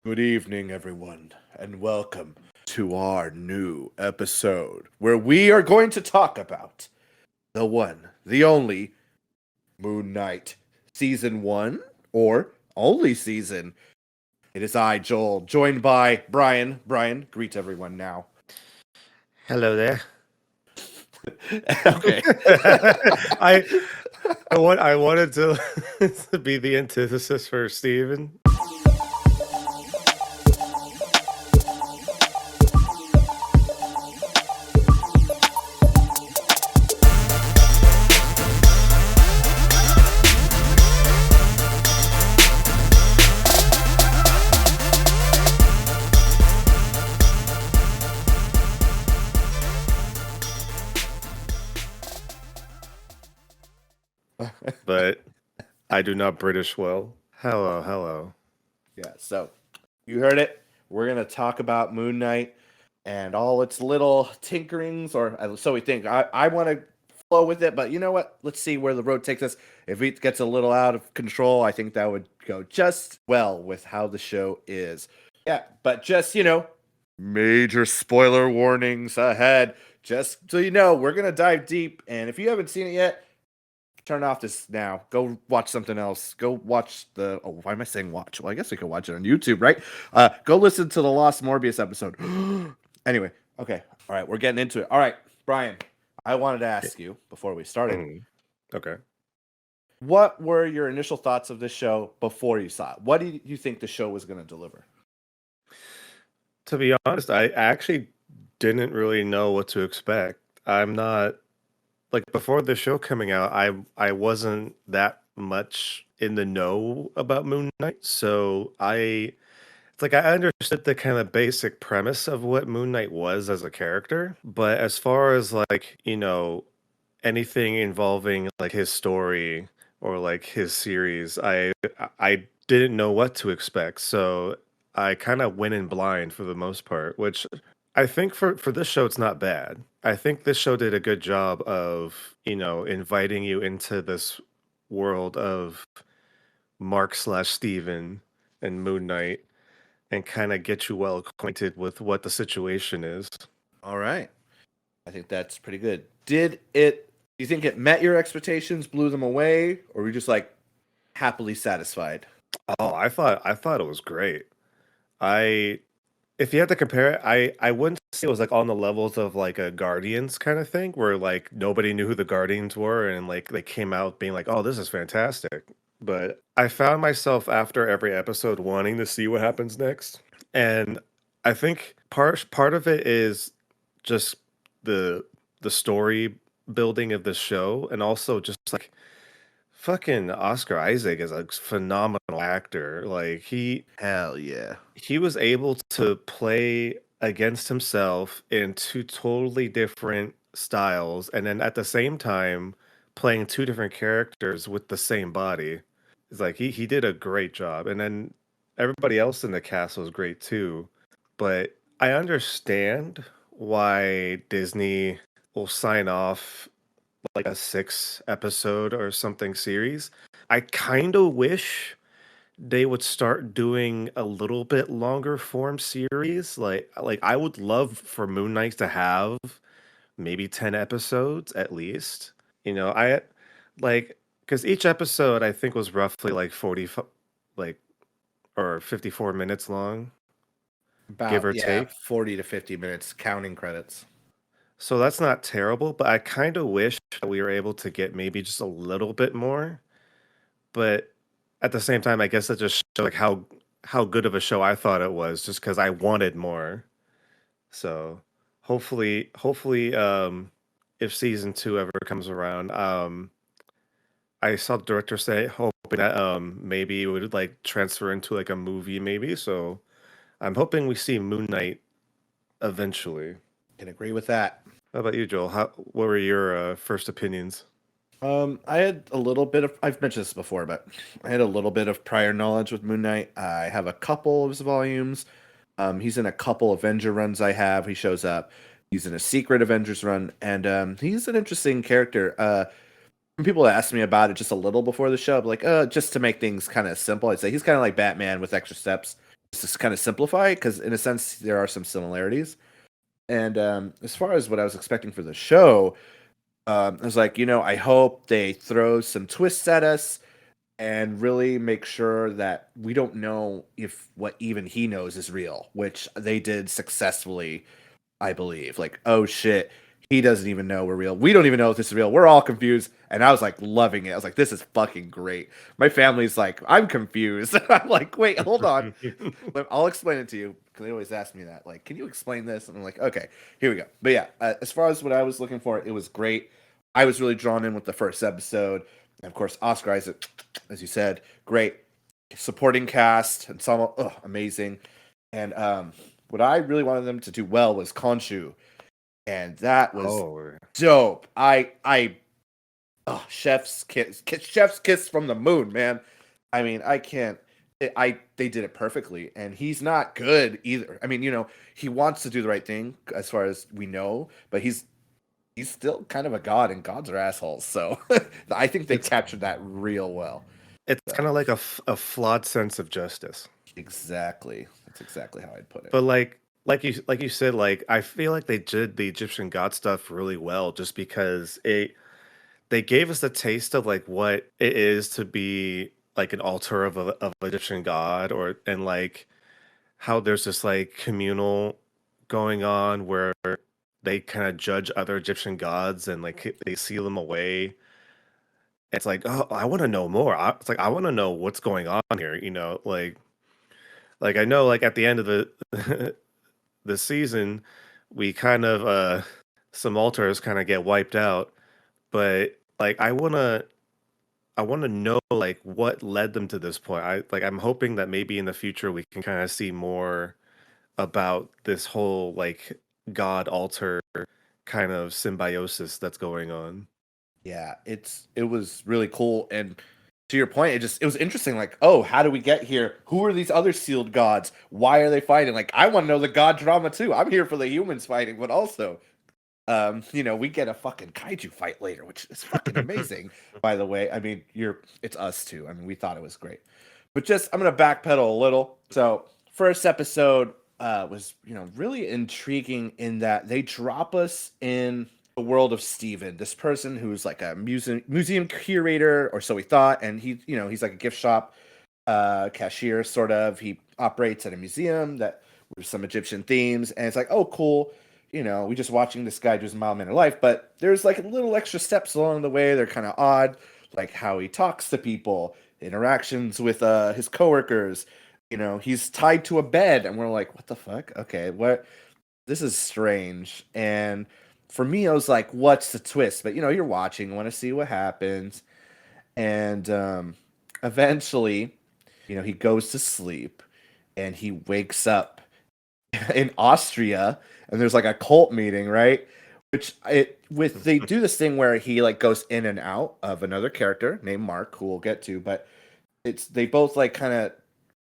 Good evening, everyone, and welcome to our new episode where we are going to talk about the one, the only Moon Knight Season 1 or only season. It is I, Joel, joined by Brian. Brian, greet everyone now. Hello there. Okay. I I wanted to to be the antithesis for Steven. But I do not British well. Hello. Yeah, so you heard it. We're going to talk about Moon Knight and all its little tinkerings, or so we think. I want to flow with it, but you know what? Let's see where the road takes us. If it gets a little out of control, I think that would go just well with how the show is. Yeah, but just, major spoiler warnings ahead. Just so you know, we're going to dive deep, and if you haven't seen it yet, turn off this now. Go watch something else. Go watch why am I saying watch? Well, I guess we could watch it on YouTube, right? Go listen to the Lost Morbius episode. Anyway, okay. All right, we're getting into it. All right, Brian, I wanted to ask you before we started, Okay. what were your initial thoughts of this show before you saw it? What did you think the show was going to deliver? To be honest, I actually didn't really know what to expect. I'm not like before the show coming out, I wasn't that much in the know about Moon Knight, so it's like I understood the kind of basic premise of what Moon Knight was as a character, but as far as anything involving like his story or like his series, I didn't know what to expect. So I kind of went in blind for the most part, which I think for this show it's not bad. I think this show did a good job of, inviting you into this world of Mark/Steven and Moon Knight and kind of get you well acquainted with what the situation is. All right. I think that's pretty good. Do you think it met your expectations, blew them away, or were you just like happily satisfied? Oh, I thought it was great. I If you had to compare it, I wouldn't say it was like on the levels of like a Guardians kind of thing where like nobody knew who the Guardians were and like they came out being like, "Oh, this is fantastic." But I found myself after every episode wanting to see what happens next. And I think part of it is just the the story building of the show and also just like fucking Oscar Isaac is a phenomenal actor. Like Hell yeah. he was able to play against himself in two totally different styles and then at the same time playing two different characters with the same body. It's like he did a great job. And then everybody else in the cast was great too. But I understand why Disney will sign off like a 6 episode or something series. I kind of wish they would start doing a little bit longer form series. Like I would love for Moon Knight to have maybe 10 episodes at least. I like because each episode I think was roughly like 40 like or 54 minutes long, give About, or yeah, take. 40 to 50 minutes counting credits. So that's not terrible, but I kind of wish that we were able to get maybe just a little bit more. But at the same time, I guess that just shows like how good of a show I thought it was, just because I wanted more. So hopefully, if season two ever comes around, I saw the director say hoping that maybe it would like transfer into like a movie, maybe. So I'm hoping we see Moon Knight eventually. Can agree with that. How about you, Joel? What were your first opinions? I had a little bit of, I've mentioned this before, but I had a little bit of prior knowledge with Moon Knight. I have a couple of his volumes. He's in a couple Avenger runs I have. He shows up. He's in a secret Avengers run, and he's an interesting character. When people ask me about it just a little before the show, I'm like, just to make things kind of simple, I'd say he's kind of like Batman with extra steps. just kind of simplify because in a sense there are some similarities. And as far as what I was expecting for the show, I was like, I hope they throw some twists at us and really make sure that we don't know if what even he knows is real, which they did successfully, I believe. Like, oh shit, he doesn't even know we're real. We don't even know if this is real. We're all confused. And I was like loving it. I was like, this is fucking great. My family's like, I'm confused. I'm like, wait, hold on. I'll explain it to you because they always ask me that. Like, can you explain this? And I'm like, okay, here we go. But yeah, as far as what I was looking for, it was great. I was really drawn in with the first episode. And of course, Oscar Isaac, as you said, great supporting cast and some amazing. And what I really wanted them to do well was Khonshu, and that was Oh, dope. Chef's kiss from the moon, man. I mean, I can't. They did it perfectly, and he's not good either. I mean, he wants to do the right thing as far as we know, but he's still kind of a god, and gods are assholes. So I think they it's captured that real well. it's So kind of like a flawed sense of justice. exactly, that's exactly how I'd put it. But like you said, like I feel like they did the Egyptian god stuff really well, just because they gave us a taste of like what it is to be like an altar of an Egyptian god, or and like how there's this like communal going on where they kind of judge other Egyptian gods and like they seal them away. It's like, oh, I want to know more. It's like I want to know what's going on here. Like I know, like at the end of the the season, we kind of some altars kind of get wiped out, but like I want to know like what led them to this point. I'm hoping that maybe in the future we can kind of see more about this whole like god altar kind of symbiosis that's going on. Yeah, it was really cool, and to your point, it was interesting. Like, oh, how do we get here? Who are these other sealed gods? Why are they fighting? Like, I want to know the god drama too. I'm here for the humans fighting, but also, we get a fucking kaiju fight later, which is fucking amazing. By the way, I mean, it's us too. I mean, we thought it was great, but just I'm gonna backpedal a little. So, first episode was really intriguing in that they drop us in the world of Steven, this person who's like a museum curator, or so we thought, and he's like a gift shop cashier, sort of. He operates at a museum that with some Egyptian themes, and it's like, oh, cool. We just watching this guy do his mild mannered life, but there's like little extra steps along the way. They're kind of odd, like how he talks to people, interactions with his coworkers. He's tied to a bed, and we're like, what the fuck? Okay, what? This is strange. And for me, I was like, what's the twist? But you're watching, want to see what happens. And eventually, he goes to sleep and he wakes up in Austria, and there's like a cult meeting, right? Which they do this thing where he like goes in and out of another character named Mark, who we'll get to, but they both like kind of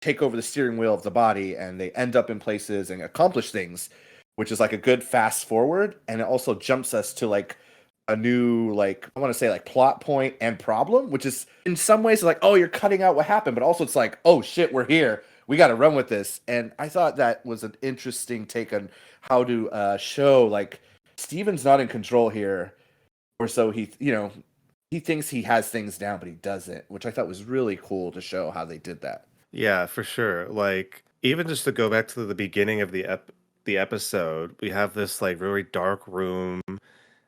take over the steering wheel of the body, and they end up in places and accomplish things, which is like a good fast forward, and it also jumps us to like a new, like, I want to say like plot point and problem, which is in some ways like, oh, you're cutting out what happened, but also it's like, oh shit, we're here, we got to run with this. And I thought that was an interesting take on how to show like Steven's not in control here, or so he thinks he has things down, but he doesn't, which I thought was really cool to show how they did that. Yeah, for sure. Like even just to go back to the beginning of the episode, we have this like very dark room,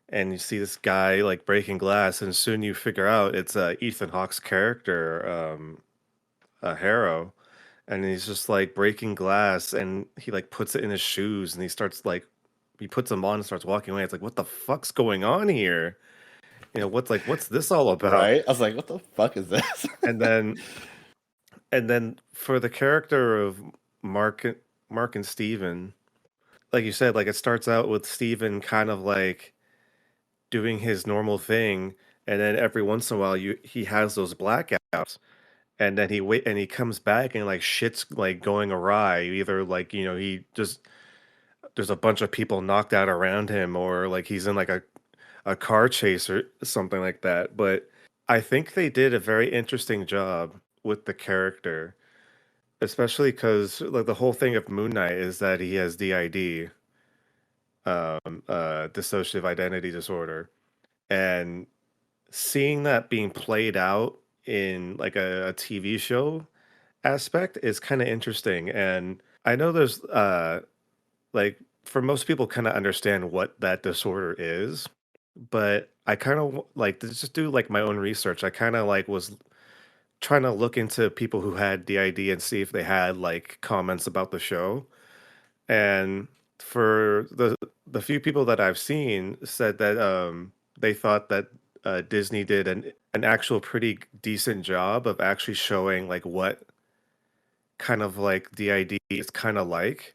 and you see this guy like breaking glass, and soon you figure out it's Ethan Hawke's character, Harrow, and he's just like breaking glass, and he like puts it in his shoes, and he puts them on and starts walking away. It's like, what the fuck's going on here? What's this all about? Right? I was like, what the fuck is this? And then and then for the character of Mark Mark and Steven, like you said, like it starts out with Steven kind of like doing his normal thing, and then every once in a while he has those blackouts, and then he comes back and like shit's like going awry. Either like, he just there's a bunch of people knocked out around him, or like he's in like a car chase or something like that. But I think they did a very interesting job with the character, especially because like the whole thing of Moon Knight is that he has DID, dissociative identity disorder, and seeing that being played out in like a TV show aspect is kind of interesting. And I know there's like for most people kind of understand what that disorder is, but I kind of like to just do like my own research. I kind of like was trying to look into people who had DID and see if they had like comments about the show. And for the few people that I've seen said that they thought that Disney did an actual pretty decent job of actually showing like what kind of like DID is kind of like.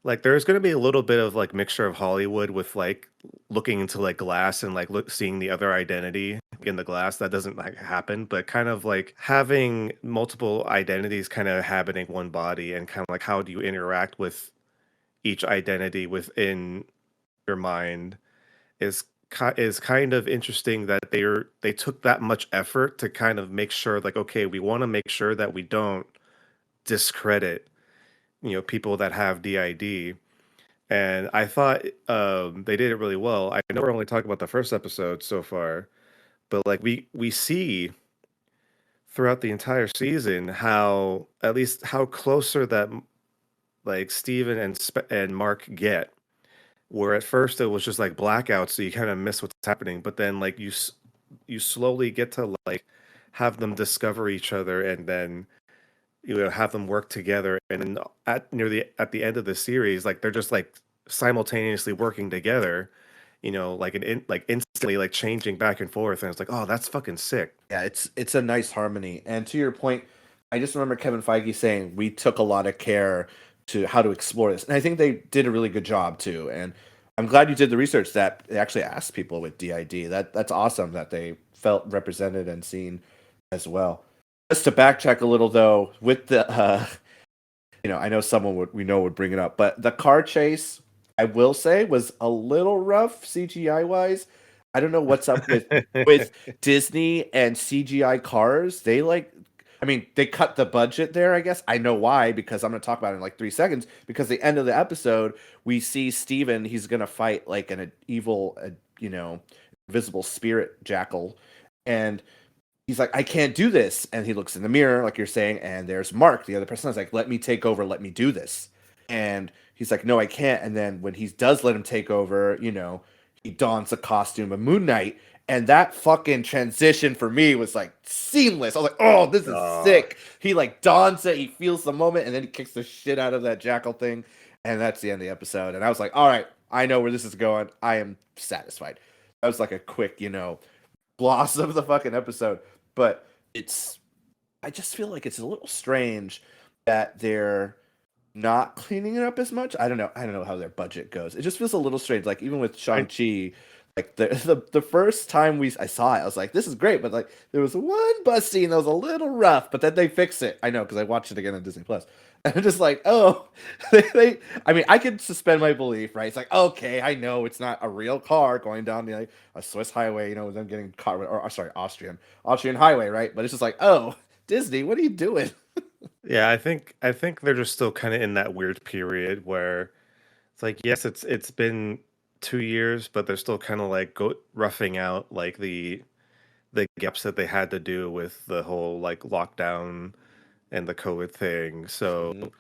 Like there's going to be a little bit of like mixture of Hollywood with like looking into like glass and like seeing the other identity in the glass that doesn't like happen, but kind of like having multiple identities kind of inhabiting one body and kind of like how do you interact with each identity within your mind is is kind of interesting that they took that much effort to kind of make sure like okay, we want to make sure that we don't discredit, people that have DID. And I thought they did it really well. I know we're only talking about the first episode so far, but like we see throughout the entire season how at least how closer that like Steven and Mark get. Where at first it was just like blackouts, so you kind of miss what's happening, but then like you slowly get to like have them discover each other, and then have them work together, and then at the end of the series like they're just like simultaneously working together, like like instantly like changing back and forth, and it's like, oh, that's fucking sick. Yeah, it's a nice harmony. And to your point, I just remember Kevin Feige saying we took a lot of care to how to explore this. And I think they did a really good job too. And I'm glad you did the research that they actually asked people with DID. That's awesome that they felt represented and seen as well. Just to backtrack a little though, with the I know someone would bring it up, but the car chase, I will say, was a little rough CGI wise. I don't know what's up with Disney and CGI cars. I mean, they cut the budget there, I guess. I know why, because I'm going to talk about it in like 3 seconds. Because the end of the episode, we see Steven, he's going to fight like an evil, invisible spirit jackal. And he's like, I can't do this. And he looks in the mirror, like you're saying, and there's Mark, the other person. Is like, let me take over, let me do this. And he's like, no, I can't. And then when he does let him take over, he dons a costume of Moonknight. And that fucking transition for me was like seamless. I was like, oh, this is sick. He like dons it, he feels the moment, and then he kicks the shit out of that jackal thing. And that's the end of the episode. And I was like, all right, I know where this is going. I am satisfied. That was like a quick, gloss of the fucking episode. But I just feel like it's a little strange that they're not cleaning it up as much. I don't know. I don't know how their budget goes. It just feels a little strange. Like even with Shang-Chi, like the first time I saw it, I was like, this is great. But like there was one bus scene that was a little rough, but then they fix it. I know because I watched it again on Disney Plus. And I'm just like, oh, I mean, I could suspend my belief, right? It's like, okay, I know it's not a real car going down the a Swiss highway, them getting caught, or sorry, Austrian highway, right? But it's just like, oh, Disney, what are you doing? Yeah, I think they're just still kind of in that weird period where it's like, yes, it's been 2 years, but they're still kind of like roughing out like the gaps that they had to do with the whole like lockdown and the COVID thing. So Mhm.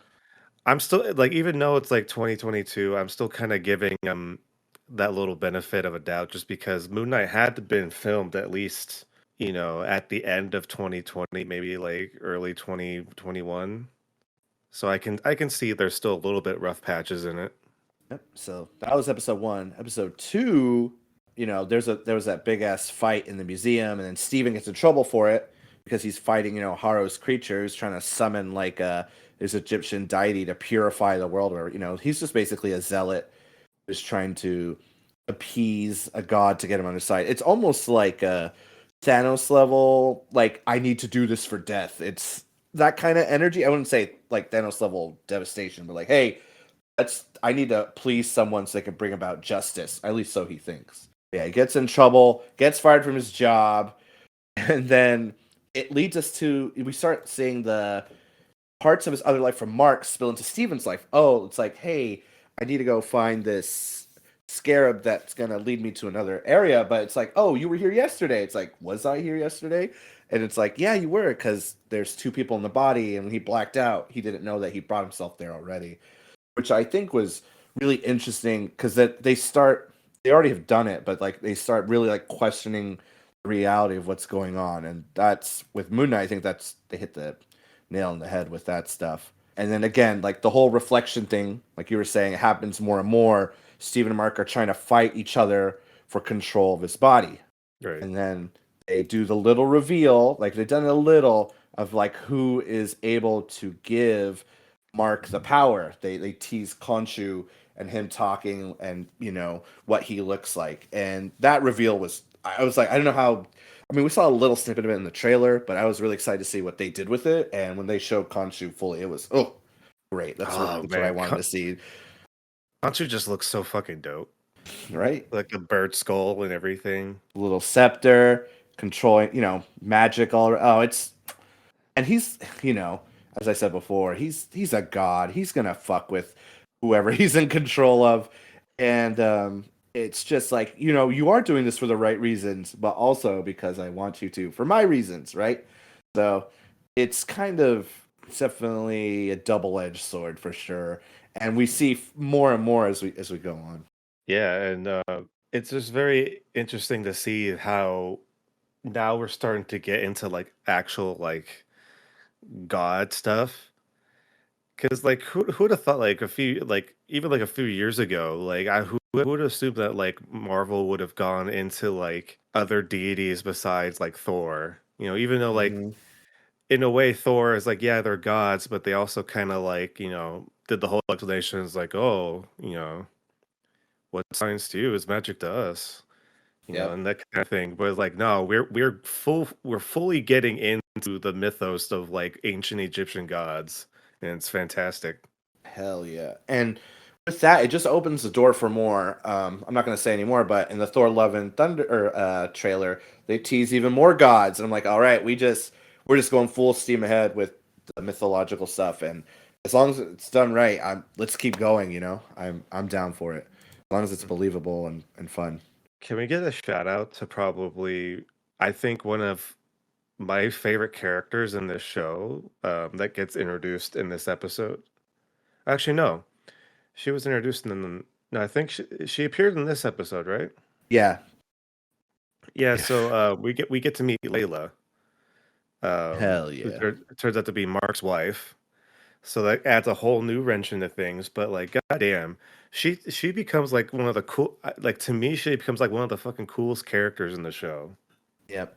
I'm still like, even though it's like 2022, I'm still kind of giving that little benefit of a doubt, just because Moon Knight had to been filmed at least, at the end of 2020, maybe like early 2021. So I can see there's still a little bit rough patches in it. Yep. So that was episode one. Episode two, there was that big ass fight in the museum, and then Steven gets in trouble for it because he's fighting, Haro's creatures, trying to summon like his Egyptian deity to purify the world. Or he's just basically a zealot who's trying to appease a god to get him on his side. It's almost like a Thanos level, like I need to do this for death. It's that kind of energy. I wouldn't say like Thanos level devastation, but like, hey, I need to please someone so they can bring about justice. At least so he thinks. Yeah, he gets in trouble, gets fired from his job, and then it leads us to we start seeing the parts of his other life from Mark spill into Steven's life. Oh, it's like, hey, I need to go find this scarab that's gonna lead me to another area. But it's like, oh, you were here yesterday. It's like, was I here yesterday? And it's like, yeah, you were, because there's two people in the body, and when he blacked out, he didn't know that he brought himself there already, which I think was really interesting, because that they already have done it, but like they start really like questioning the reality of what's going on, and that's with Moon Knight. I think they hit the nail on the head with that stuff. And then again, like the whole reflection thing, like you were saying, it happens more and more. Steve and Mark are trying to fight each other for control of his body, Right. and then they do the little reveal, like they've done a little of like who is able to give Mark the power. They tease Khonshu and him talking, and what he looks like, and that reveal was, I was like, I don't know how. I mean, we saw a little snippet of it in the trailer, but I was really excited to see what they did with it. And when they showed Khonshu fully, it was great. Oh That's what I man, wanted to see, Khonshu just looks so fucking dope. right? Like a bird skull and everything. Little scepter, controlling, magic all around. Oh, and he's, as I said before, he's a god. He's gonna fuck with whoever he's in control of, and it's just like, you are doing this for the right reasons, but also because I want you to, for my reasons, right? So it's kind of, it's definitely a double-edged sword for sure, and we see more and more as we go on. Yeah, and it's just very interesting to see how now we're starting to get into like actual like God stuff. Because like who'd have thought like a few like even like a few years ago like who would have assumed that like Marvel would have gone into like other deities besides like Thor, even though like Hmm. in a way Thor is like, yeah, they're gods, but they also kind of like, did the whole explanation is like, oh, what science to you is magic to us, Yep. and that kind of thing. But like, no, we're fully getting into the mythos of like ancient Egyptian gods, and it's fantastic. Hell yeah. And with that, it just opens the door for more. I'm not going to say anymore, but in the Thor Love and Thunder trailer, they tease even more gods. And I'm like, all right, we're just going full steam ahead with the mythological stuff. And as long as it's done right, let's keep going, I'm down for it. As long as it's believable and fun. Can we get a shout out to probably, I think, one of my favorite characters in this show that gets introduced in this episode? Actually, no. She was introduced in the. No, I think she appeared in this episode, right? Yeah. Yeah. So we get to meet Layla, Hell who yeah. turns out to be Mark's wife. So that adds a whole new wrench into things. But like, goddamn, she becomes like one of the cool. Like to me, she becomes like one of the fucking coolest characters in the show. Yep.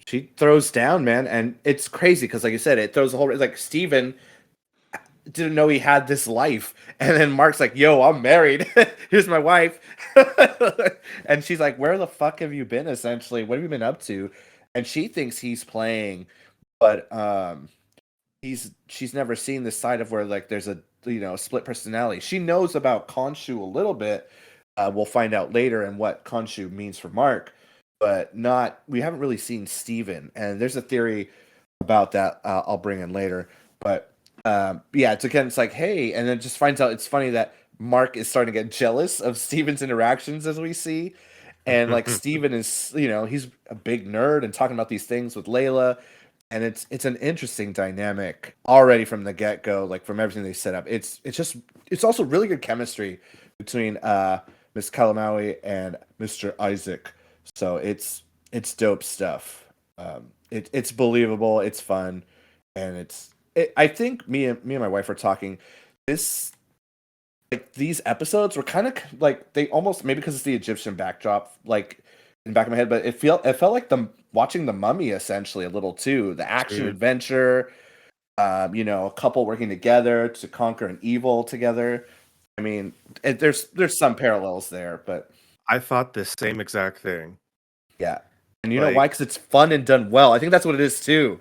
She throws down, man. And it's crazy because, like you said, it throws the whole, like, Steven didn't know he had this life. And then Mark's like, yo, I'm married. Here's my wife. And she's like, where the fuck have you been, essentially? What have you been up to? And she thinks he's playing, but she's never seen this side of where, like, there's a split personality. She knows about Khonshu a little bit. We'll find out later and what Khonshu means for Mark, but not, we haven't really seen Steven. And there's a theory about that I'll bring in later. But yeah, it's like, hey, and then just finds out, it's funny that Mark is starting to get jealous of Steven's interactions, as we see. And like Steven is, he's a big nerd and talking about these things with Layla. And it's an interesting dynamic already from the get go, like from everything they set up. It's also really good chemistry between Miss Kalamaui and Mr. Isaac. So it's dope stuff. It's believable, it's fun, and I think me and my wife were talking. This, like, these episodes were kind of like, they almost, maybe because it's the Egyptian backdrop, like in the back of my head, but it felt like the watching the Mummy essentially a little too. The action Dude, adventure, a couple working together to conquer an evil together. I mean, there's some parallels there, but I thought the same exact thing. yeah. And you know why? Like, Because it's fun and done well. I think that's what it is too.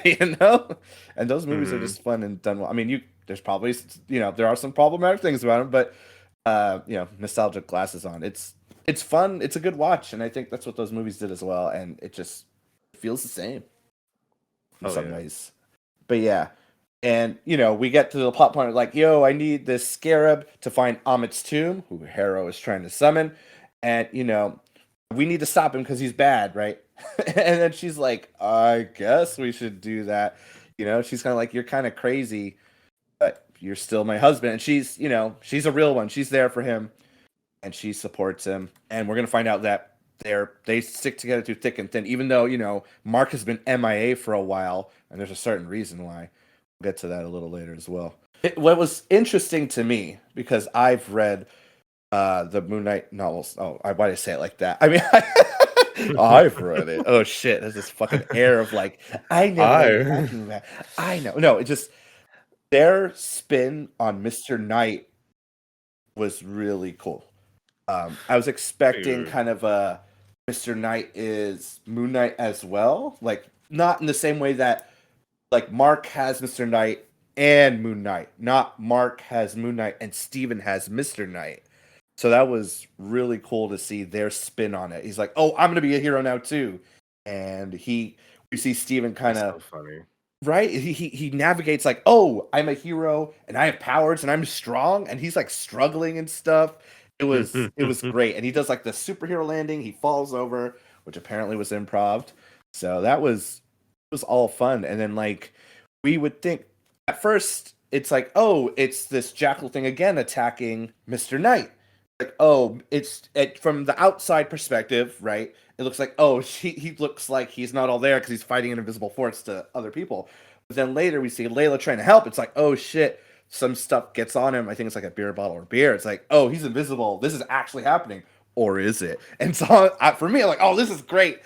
you know, and those movies are mhm. just fun and done well. I mean, there's probably, there are some problematic things about them, but nostalgic glasses on. It's fun. It's a good watch, and I think that's what those movies did as well. And it just feels the same in Oh some yeah. ways. But yeah, And, we get to the plot point like, yo, I need this scarab to find Amit's tomb, who Harrow is trying to summon. And, we need to stop him because he's bad, right? And then she's like, I guess we should do that. She's kind of like, you're kind of crazy, but you're still my husband. And she's a real one. She's there for him and she supports him. And we're going to find out that they stick together through thick and thin, even though, Mark has been MIA for a while and there's a certain reason why. We'll get to that a little later as well. What was interesting to me, because I've read the Moonknight novels. Oh, why did I say it like that? I mean, I've read it. Oh shit, there's this fucking air of like, I know what I'm I talking about. I know. No, it just their spin on Mr. Knight was really cool. I was expecting dude. kind of a Mr. Knight is Moon Knight as well, like not in the same way that like Mark has Mr. Knight and Moon Knight, not Mark has Moon Knight and Steven has Mr. Knight. So that was really cool to see their spin on it. He's like, "Oh, I'm gonna be a hero now too," and we see Steven kind That's of so funny. right. He navigates like, "Oh, I'm a hero and I have powers and I'm strong," and he's like struggling and stuff. It was great, and he does like the superhero landing. He falls over, which apparently was improv. So that was all fun. And then like we would think at first it's like, oh, it's this jackal thing again attacking Mr. Knight. Like, oh, from the outside perspective, right? It looks like, oh, he looks like he's not all there because he's fighting an invisible force to other people. But then later we see Layla trying to help. It's like, oh shit, some stuff gets on him. I think it's like a beer bottle or beer. It's like, oh, he's invisible. This is actually happening. Or is it? And so for me, I'm like, oh, this is great.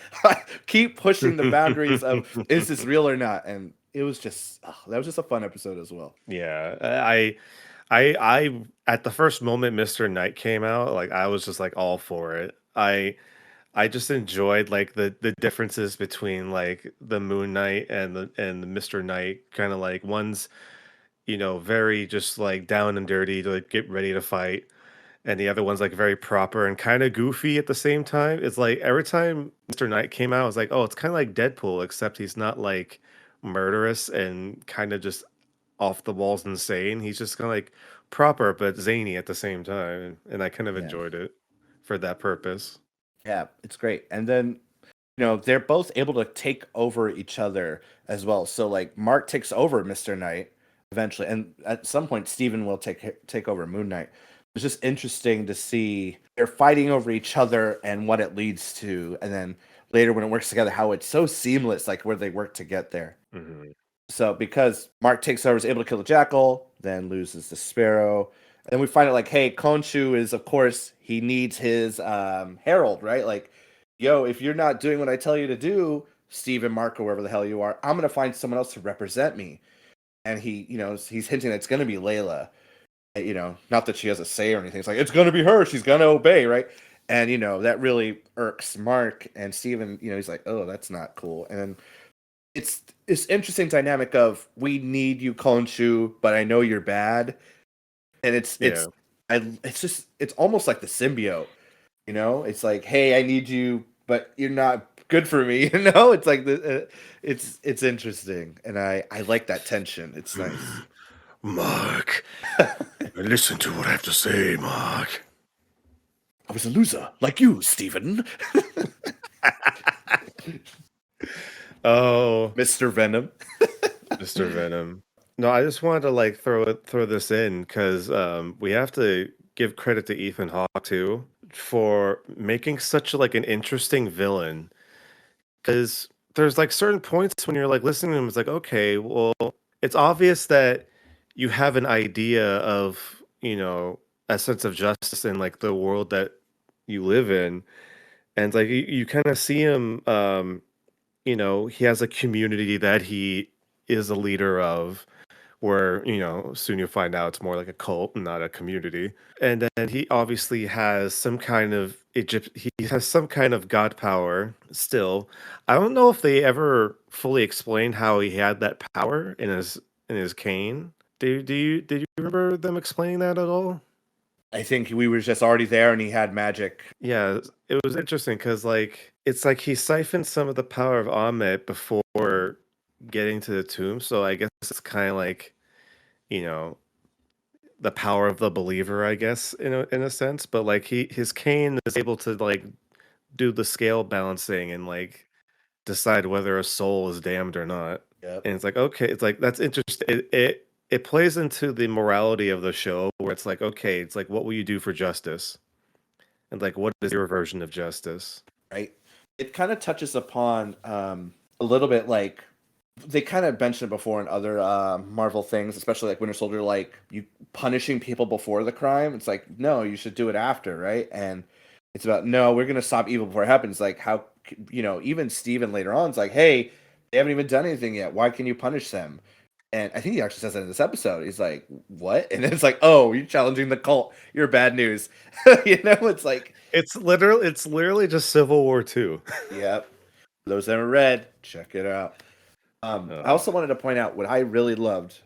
Keep pushing the boundaries of is this real or not? And it was just that was just a fun episode as well. Yeah, I at the first moment Mr. Knight came out, like I was just like all for it. I just enjoyed like the differences between like the Moon Knight and the Mr. Knight, kind of like one's very just like down and dirty to like get ready to fight, and the other one's like very proper and kind of goofy at the same time. It's like every time Mr. Knight came out, I was like, oh, it's kind of like Deadpool, except he's not like murderous and kind of just off the walls insane. He's just kind of like proper but zany at the same time, and I kind of Yeah. enjoyed it for that purpose. Yeah, it's great. And then, they're both able to take over each other as well. So like Mark takes over Mr. Knight eventually, and at some point Steven will take over Moon Knight. It's just interesting to see they're fighting over each other and what it leads to, and then later when it works together, how it's so seamless, like where they work to get there. Hmm. So because Mark takes over, is able to kill the jackal, then loses the sparrow. And we find out like, hey, Khonshu is of course he needs his herald, right? Like, yo, if you're not doing what I tell you to do, Steve and Mark or wherever the hell you are, I'm gonna find someone else to represent me. And he's hinting that it's gonna be Layla. Not that she has a say or anything. It's like it's gonna be her. She's gonna obey, right? And that really irks Mark and Steven. He's like, oh, that's not cool. And it's this interesting dynamic of we need you, Khonshu, but I know you're bad, and Yeah. it's almost like the symbiote. It's like, hey, I need you, but you're not good for me. It's like it's interesting, and I like that tension. It's nice. Mark, listen to what I have to say, Mark. I was a loser like you, Steven. Oh, Mr. Venom. Mr. Venom. No, I just wanted to like throw this in because we have to give credit to Ethan Hawke too for making such like an interesting villain. Because there's like certain points when you're like listening to him, it's like, okay, well, it's obvious that you have an idea of, a sense of justice in like the world that you live in. And like you kind of see him, he has a community that he is a leader of, where, soon you'll find out it's more like a cult, not a community. And then he obviously has some kind of he has some kind of god power still. I don't know if they ever fully explained how he had that power in his cane. Did you remember them explaining that at all? I think we were just already there, and he had magic. Yeah, it was interesting because like it's like he siphoned some of the power of Ahmet before getting to the tomb. So I guess it's kind of like, you know, the power of the believer, I guess, in a sense. But like his cane is able to like do the scale balancing and like decide whether a soul is damned or not. Yep. And it's like, okay, it's like that's interesting. It plays into the morality of the show where it's like, okay, it's like what will you do for justice? And like what is your version of justice? Right. It kind of touches upon a little bit like they kind of mentioned it before in other Marvel things, especially like Winter Soldier, like you punishing people before the crime. It's like, no, you should do it after, right? And it's about, no, we're going to stop evil before it happens. Like, how, even Steven later on is like, hey, they haven't even done anything yet. Why can you punish them? And I think he actually says that in this episode. He's like, what? And it's like, oh, you're challenging the cult. You're bad news. It's like, It's literally just Civil War II. yep. For those that haven't read, check it out. I also wanted to point out what I really loved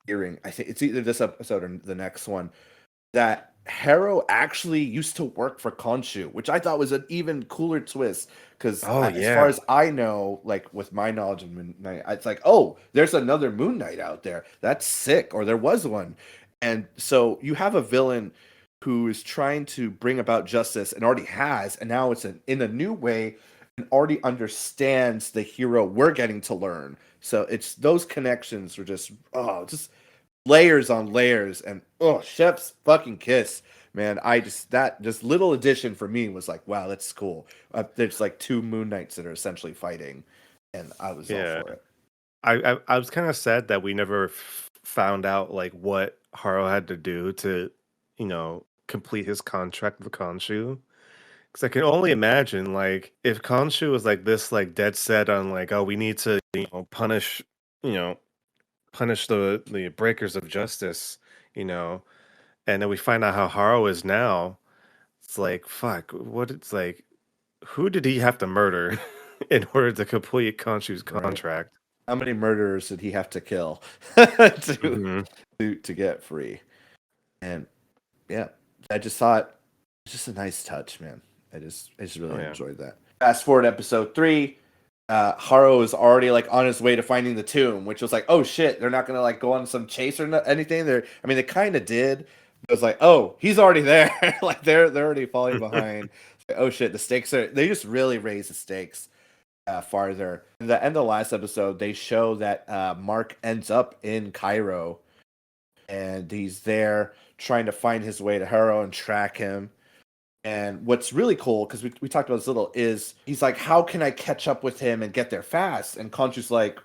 hearing. I think it's either this episode or the next one, that Harrow actually used to work for Khonshu, which I thought was an even cooler twist. Because Oh as far yeah. as I know, like with my knowledge of Moon Knight, it's like, oh, there's another Moon Knight out there. That's sick, or there was one. And so you have a villain who is trying to bring about justice and already has, and now it's in a new way and already understands the hero we're getting to learn. So it's those connections are just layers on layers, and chef's fucking kiss, man. That little addition for me was like, wow, that's cool. There's like two Moon Knights that are essentially fighting, and I was all Yeah. for it. I was kind of sad that we never found out like what Haro had to do to, complete his contract with Khonshu. Because I can only imagine like if Khonshu was like this, like dead set on like, oh, we need to, you know, punish the breakers of justice, you know, and then we find out how Haro is now. It's like, fuck, what it's like, who did he have to murder in order to complete Khonshu's Right? contract? How many murderers did he have to kill to Hmm. to get free? And yeah, I just thought it's just a nice touch, man. I just Oh really yeah. enjoyed that. Fast forward to episode 3, Haro is already like on his way to finding the tomb, which was like, oh shit, they're not gonna like go on some chase or anything. I mean, they kind of did. It was like, oh, he's already there. Like they're already falling behind. Like, oh shit, the stakes are. They just really raise the stakes farther. In the end of the last episode, they show that Mark ends up in Cairo, and he's there trying to find his way to Haro and track him. And what's really cool, because we talked about this a little, is he's like, how can I catch up with him and get there fast? And Khonshu's like,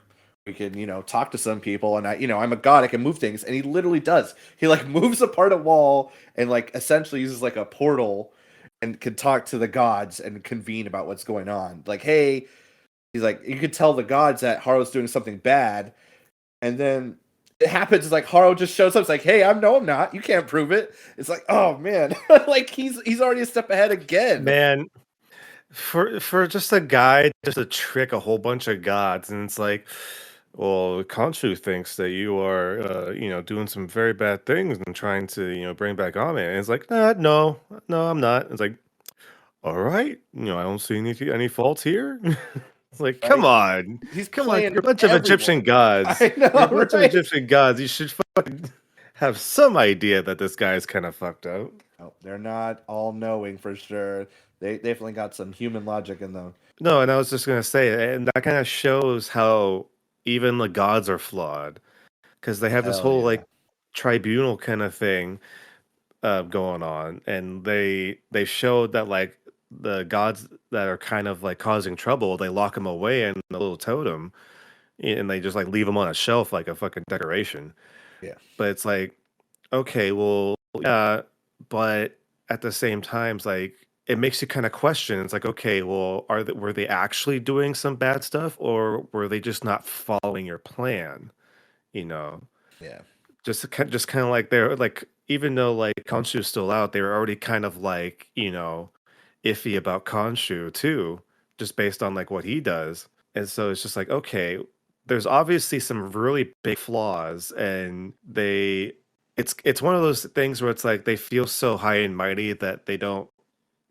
we can, talk to some people, and I'm a god, I can move things. And he literally does. He like moves apart a wall and like essentially uses like a portal and can talk to the gods and convene about what's going on. Like, hey, he's like, you could tell the gods that Haro's doing something bad, and then it happens. It's like Haro just shows up. It's like, hey, I'm not. You can't prove it. It's like, oh man, like he's already a step ahead again. Man, for just a guy just to trick a whole bunch of gods, and it's like, well, Khonshu thinks that you are, doing some very bad things and trying to, bring back Ame. And it's like, no, no, I'm not. It's like, all right, I don't see any faults here. It's like, come Right? on, He's come on, playing you're a bunch of Egyptian everyone. gods. I know, You're a bunch of right? Egyptian gods. You should fucking have some idea that this guy is kind of fucked up. No, they're not all knowing for sure. They definitely got some human logic in them. No, and I was just gonna say, and that kind of shows how even the gods are flawed because they have this Hell whole yeah. like tribunal kind of thing going on, and they showed that like the gods that are kind of like causing trouble, they lock them away in a little totem, and they just like leave them on a shelf like a fucking decoration. Yeah. But it's like, okay, well, yeah, but at the same time, it's like it makes you kind of question. It's like, okay, well, were they actually doing some bad stuff, or were they just not following your plan? You know, Yeah. just kind of like they're like, even though like Khonshu's still out, they were already kind of like, iffy about Khonshu too, just based on like what he does. And so it's just like, okay, there's obviously some really big flaws, and it's one of those things where it's like they feel so high and mighty that they don't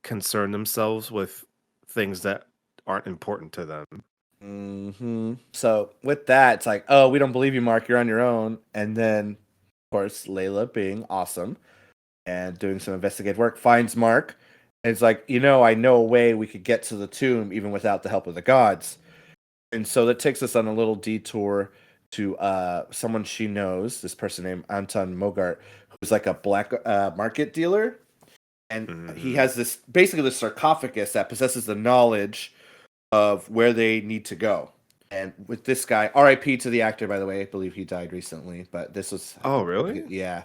concern themselves with things that aren't important to them. So with that, it's like, oh, we don't believe you, Mark. You're on your own. And then, of course, Layla, being awesome and doing some investigative work, finds Mark. And it's like, I know a way we could get to the tomb even without the help of the gods. And so that takes us on a little detour to someone she knows, this person named Anton Mogart, who's like a black market dealer. And he Mhm. has basically this sarcophagus that possesses the knowledge of where they need to go. And with this guy, R.I.P. to the actor, by the way. I believe he died recently, but this was, Oh, really? yeah.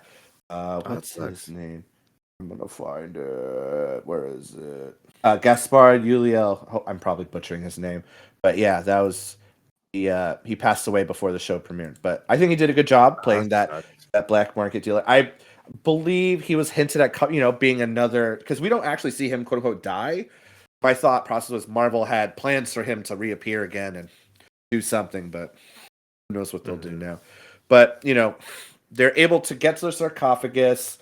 Oh, that What's his sucks. name? I'm gonna find it. Where is it? Gaspard Ulliel. Oh, I'm probably butchering his name, but yeah, that was he passed away before the show premiered. But I think he did a good job Oh, that playing sucks. that black market dealer. I believe he was hinted at, being another, because we don't actually see him quote unquote die. My thought process was Marvel had plans for him to reappear again and do something, but who knows what they'll do Mhm. now. But they're able to get to the sarcophagus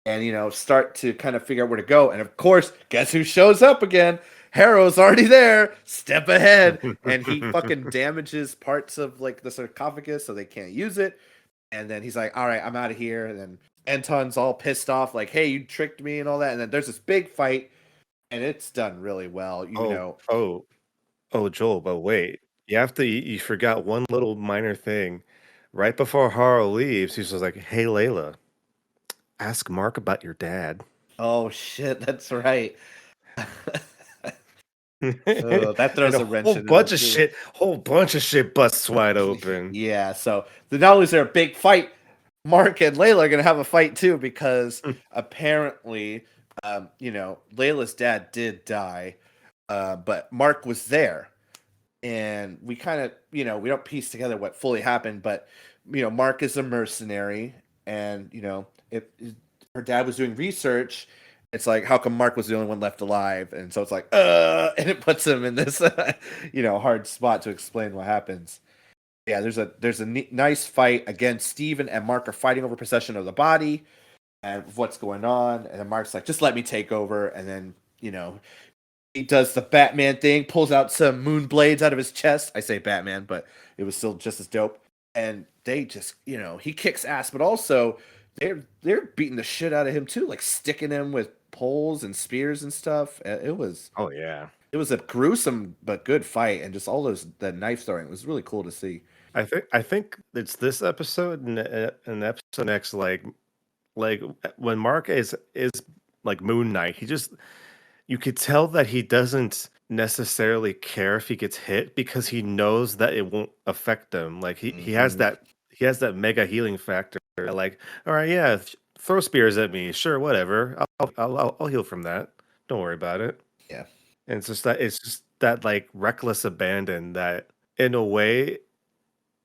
and start to kind of figure out where to go. And of course, guess who shows up again? Harrow's already there. Step ahead, and he fucking damages parts of like the sarcophagus so they can't use it. And then he's like, "All right, I'm out of here." And then Anton's all pissed off, like, "Hey, you tricked me," and all that. And then there's this big fight, and it's done really well. Oh, oh, oh, Joel, but wait. You forgot one little minor thing. Right before Haro leaves, he's just like, "Hey, Layla, ask Mark about your dad." Oh shit, that's right. That And throws a a wrench whole in it all bunch of too. shit busts wide open. Yeah, so not only is there a big fight, Mark and Layla are gonna have a fight too because apparently, Layla's dad did die, but Mark was there, and we kind of, we don't piece together what fully happened, but Mark is a mercenary, and if her dad was doing research, it's like, how come Mark was the only one left alive? And so it's like, and it puts him in this, hard spot to explain what happens. Yeah, there's a nice fight again. Steven and Mark are fighting over possession of the body and what's going on, and then Mark's like, just let me take over, and then he does the Batman thing, pulls out some moon blades out of his chest. I say Batman, but it was still just as dope. And they just, he kicks ass, but also they're beating the shit out of him too, like sticking him with poles and spears and stuff. Oh yeah. It was a gruesome but good fight, and just all that knife throwing was really cool to see. I think it's this episode and episode next, like when Mark is like Moon Knight, you could tell that he doesn't necessarily care if he gets hit because he knows that it won't affect him. Like Hmm. he has that mega healing factor. Like, all right, yeah, throw spears at me, sure, whatever. I'll heal from that. Don't worry about it. Yeah, And it's just that like reckless abandon that in a way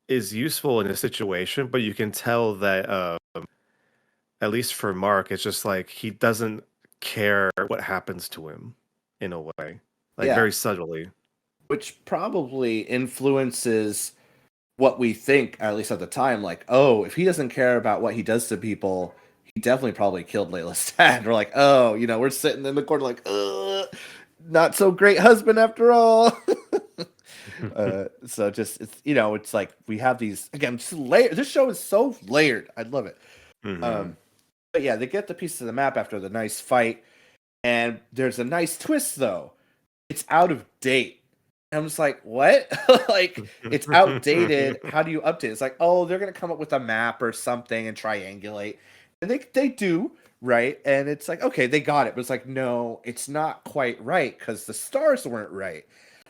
is useful in a situation, but you can tell that at least for Mark, it's just like he doesn't care what happens to him in a way, like yeah, very subtly. which probably influences what we think, at least at the time, like, oh, if he doesn't care about what he does to people, he definitely probably killed Layla's dad. We're like, oh, we're sitting in the corner like, not so great husband after all. So just it's like we have these again, just this show is so layered. I love it. Hmm. Um, but yeah, they get the pieces of the map after the nice fight, and there's a nice twist though. It's out of date. And I'm just like, what? Like, it's outdated. How do you update it? It's like, oh, they're gonna come up with a map or something and triangulate. And they do, right? And it's like, okay, they got it. But it's like, no, it's not quite right because the stars weren't right.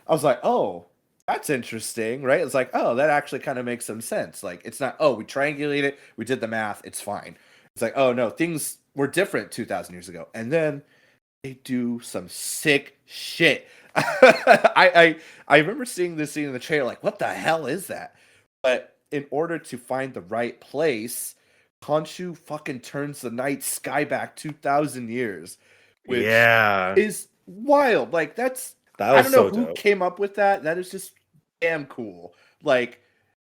I was like, oh, that's interesting, right? It's like, oh, that actually kind of makes some sense. Like, it's not, oh, we triangulated it, we did the math, it's fine. It's like, oh no, things were different 2,000 years ago. And then they do some sick shit. I remember seeing this scene in the trailer, like, what the hell is that? But in order to find the right place, Khonshu fucking turns the night sky back 2,000 years, which Yeah, is wild. Like, that I was don't know so who dope. came up with that. That is just damn cool. Like,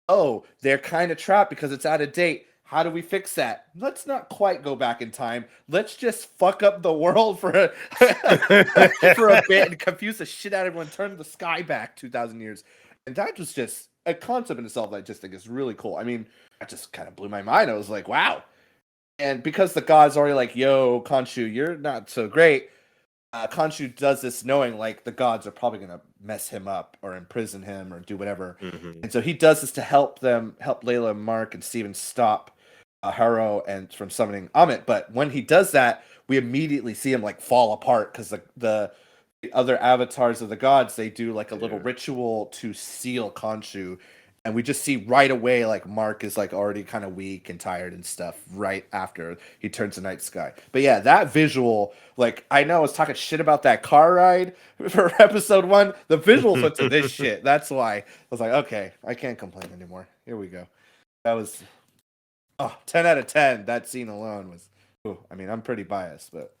oh, they're kind of trapped because it's out of date. How do we fix that? Let's not quite go back in time. Let's just fuck up the world for a for a bit and confuse the shit out of everyone. Turn the sky back 2,000 years. And that was just a concept in itself that I just think is really cool. I mean, that just kind of blew my mind. I was like, wow. And because the god's already like, yo, Khonshu, you're not so great. Khonshu does this knowing like the gods are probably gonna mess him up or imprison him or do whatever, Hmm. and so he does this to help Layla, Mark, and Steven stop Haro and from summoning Amit. But when he does that, we immediately see him like fall apart because the other avatars of the gods, they do like a little Yeah. ritual to seal Khonshu, and we just see right away like Mark is like already kind of weak and tired and stuff right after he turns to night sky. But yeah, that visual, like I know I was talking shit about that car ride for episode 1. The visuals went to this shit. That's why I was like, okay, I can't complain anymore. Here we go. That was 10 out of 10. That scene alone was. Ooh, I mean, I'm pretty biased, but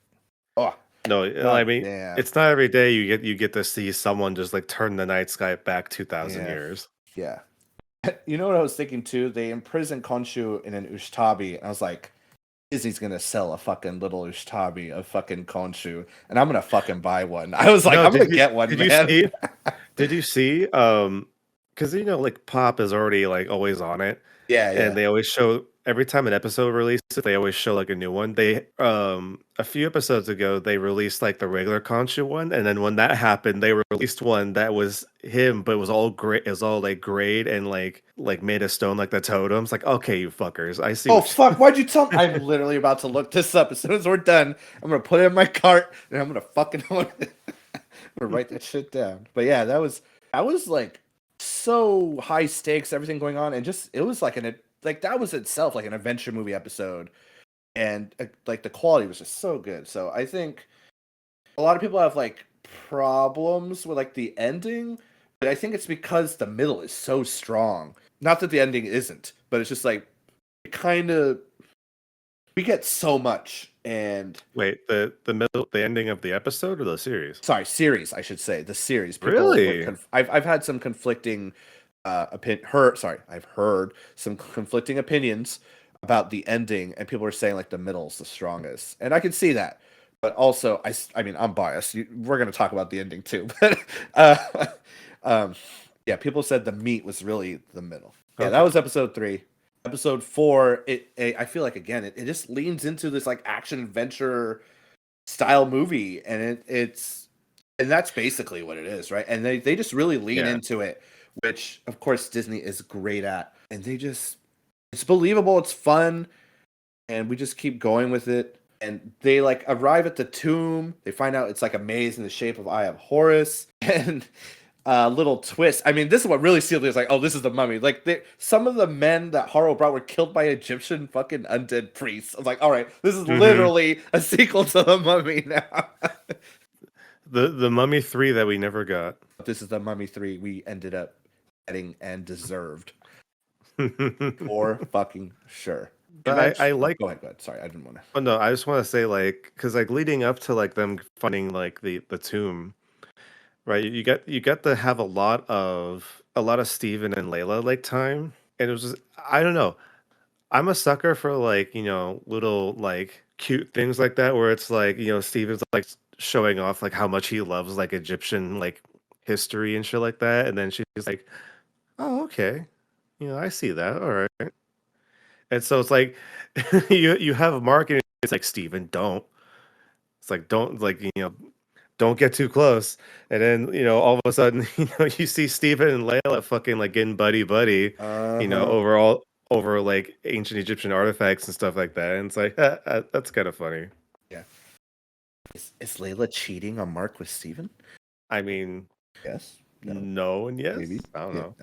No, I god mean, damn. it's not every day you get to see someone just like turn the night sky back 2,000 Yeah, years. yeah. You know what I was thinking too? They imprisoned Khonshu in an Ushtabi, and I was like, Disney's gonna sell a fucking little Ushtabi of fucking Khonshu, and I'm gonna fucking buy one. I was like, No, I'm gonna get one, did you man. see did you see because like Pop is already like always on it, Yeah, and yeah. they always show every time an episode releases, they always show like a new one. They a few episodes ago they released like the regular Conchu one, and then when that happened, they released one that was him, but it was all gray. It was all like grayed and like made of stone, like the totems. Like, okay, you fuckers, I see Oh what. fuck! Why'd you tell me? I'm literally about to look this up. As soon as we're done, I'm gonna put it in my cart and I'm gonna fucking I'm gonna write that shit down. But yeah, that was like so high stakes, everything going on, and just it was like like that was itself like an adventure movie episode, and like the quality was just so good. So I think a lot of people have like problems with like the ending, but I think it's because the middle is so strong. Not that the ending isn't, but it's just like it kind of we get so much. And Wait, the ending of the episode or the series? sorry, series, I should say, the series. People were Really? I've had some conflicting I've heard some conflicting opinions about the ending, and people are saying like the middle's the strongest, and I can see that. But also, I mean, I'm biased. We're gonna talk about the ending too, but uh, um, yeah, people said the meat was really the middle. Yeah, that Okay. was episode 3. Episode 4, I feel like again, it just leans into this like action adventure style movie, and and that's basically what it is, right? And they just really lean Yeah. into it, which of course Disney is great at, and it's believable, it's fun, and we just keep going with it. And they like arrive at the tomb, they find out it's like a maze in the shape of Eye of Horus, and little twist. I mean, this is what really sealed it. It's like, oh, this is the mummy. Like, some of the men that Haro brought were killed by Egyptian fucking undead priests. I was like, all right, this is Hmm. literally a sequel to the mummy now. The Mummy 3 that we never got. This is the Mummy 3 we ended up getting and deserved. For fucking sure. But I Oh, like. go ahead, go ahead. Sorry, I didn't want to. Oh no, I just want to say like because like leading up to like them finding like the tomb, right? You got to have a lot of Steven and Layla like time, and it was just, I don't know. I'm a sucker for like little like cute things like that where it's like Steven's like showing off like how much he loves like Egyptian like history and shit like that, and then she's like, oh okay, I see that, all right. And so it's like you have Mark and it's like Steven, don't. It's like don't like don't get too close. And then all of a sudden you see Steven and Layla fucking like getting buddy buddy, Uh-huh. over like ancient Egyptian artifacts and stuff like that. And it's like that's kind of funny. Yeah. Is Layla cheating on Mark with Steven? I mean, Yes. No. no and yes. Maybe. I don't Yeah. know.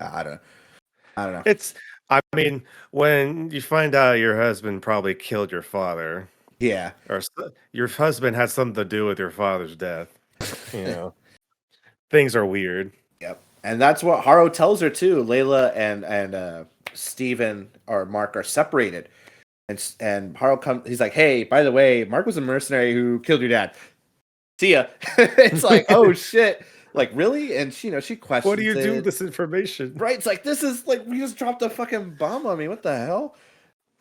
I don't know. It's I mean, when you find out your husband probably killed your father, Yeah. or your husband had something to do with your father's death, you know, things are weird. Yep. And that's what Haro tells her too. Layla and Steven or Mark are separated. And Haro comes, he's like, "Hey, by the way, Mark was a mercenary who killed your dad. See ya." It's like, "Oh shit." Like, really? And she, she What do questions you do with it. this information? Right? It's like, this is like we just dropped a fucking bomb on me. What the hell?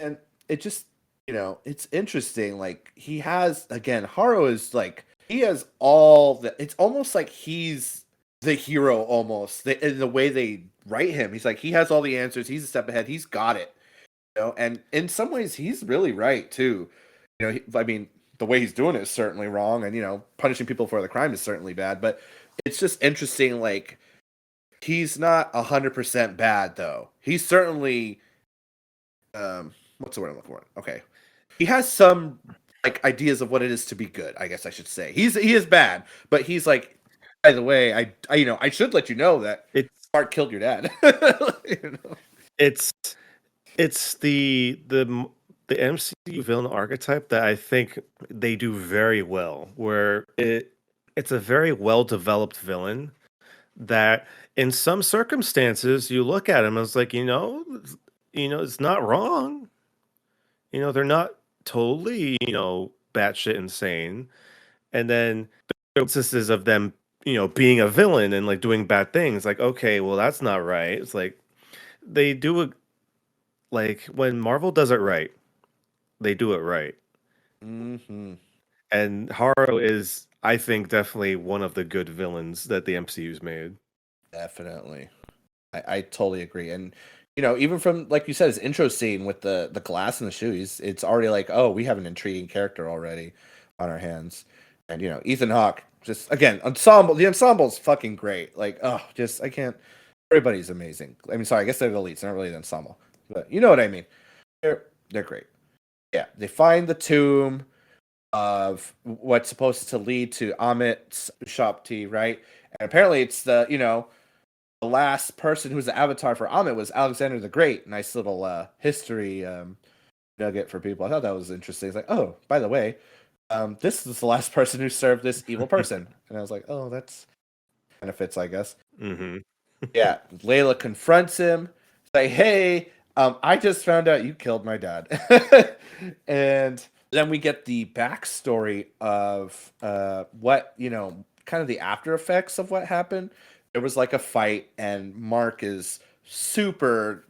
And it just, it's interesting. Like, he has again, Haro is like he has all the it's almost like he's the hero almost. The way they write him, he's like he has all the answers. He's a step ahead. He's got it. And in some ways, he's really right too. I mean, the way he's doing it is certainly wrong, and punishing people for the crime is certainly bad. But it's just interesting. Like he's not 100% bad though. He's certainly what's the word I'm looking for? Okay, he has some like ideas of what it is to be good. I guess I should say he is bad, but he's like. By the way, I should let you know that It's Mark killed your dad. it's it's the MCU villain archetype that I think they do very well, where it's a very well developed villain that in some circumstances you look at him and it's like, it's not wrong. They're not totally, batshit insane. And then the instances of them, being a villain and like doing bad things, like, okay, well, that's not right. It's like they do it like when Marvel does it right, they do it right. hmm And Haro is, I think, definitely one of the good villains that the MCU's made. Definitely. I totally agree. And even from like you said, his intro scene with the glass in the shoe, it's already like, oh, we have an intriguing character already on our hands. And Ethan Hawke, just again, the ensemble's fucking great. Like, oh, just I can't everybody's amazing. I mean, sorry, I guess they're the leads, not really the ensemble. But you know what I mean. They're great. Yeah. They find the tomb of what's supposed to lead to Amit's shop tea, right? And apparently it's the last person who's the avatar for Amit was Alexander the Great. Nice little history nugget for people. I thought that was interesting. It's like, oh, by the way, this is the last person who served this evil person. And I was like, oh, that's benefits, I guess. Hmm. Yeah, Layla confronts him. Say, hey, I just found out you killed my dad. And then we get the backstory of what, kind of the after effects of what happened. There was like a fight, and Mark is super,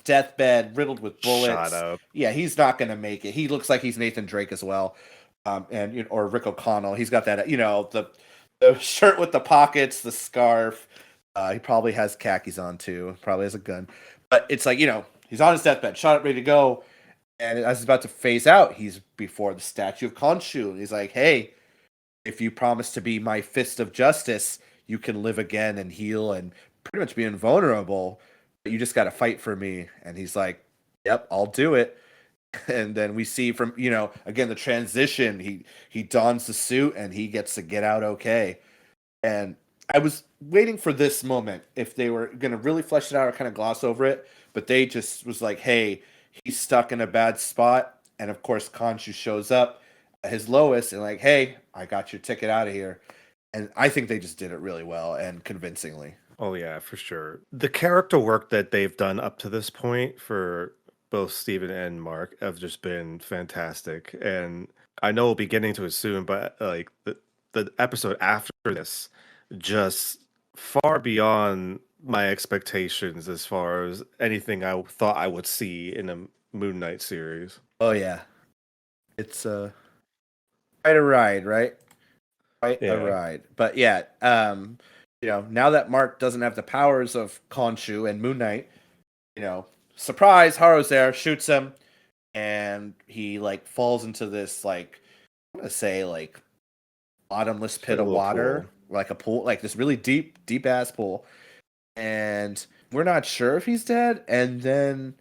deathbed, riddled with Shut bullets. up. Yeah, he's not going to make it. He looks like he's Nathan Drake as well. And or Rick O'Connell. He's got that, the shirt with the pockets, the scarf. He probably has khakis on too. Probably has a gun. But it's like, he's on his deathbed, shot up, ready to go. And as he's about to phase out, he's before the statue of Khonshu. And he's like, hey, if you promise to be my fist of justice, you can live again and heal and pretty much be invulnerable. But you just got to fight for me. And he's like, yep, I'll do it. And then we see from, again, the transition. He dons the suit and he gets to get out okay. And I was waiting for this moment if they were going to really flesh it out or kind of gloss over it, but they just was like, "Hey, he's stuck in a bad spot," and of course, Khonshu shows up at his lowest and like, "Hey, I got your ticket out of here," and I think they just did it really well and convincingly. Oh yeah, for sure. The character work that they've done up to this point for both Steven and Mark have just been fantastic. And I know we'll be getting to it soon, but like the episode after this just far beyond my expectations as far as anything I thought I would see in a Moon Knight series. Oh yeah, it's quite a ride, right? Quite a Yeah. ride. But yeah, now that Mark doesn't have the powers of Khonshu and Moon Knight, surprise, Haru's there, shoots him, and he like falls into this like I'm gonna say like bottomless It's like pit a of little water, pool. like a pool, like this really deep ass pool. And we're not sure if he's dead. And then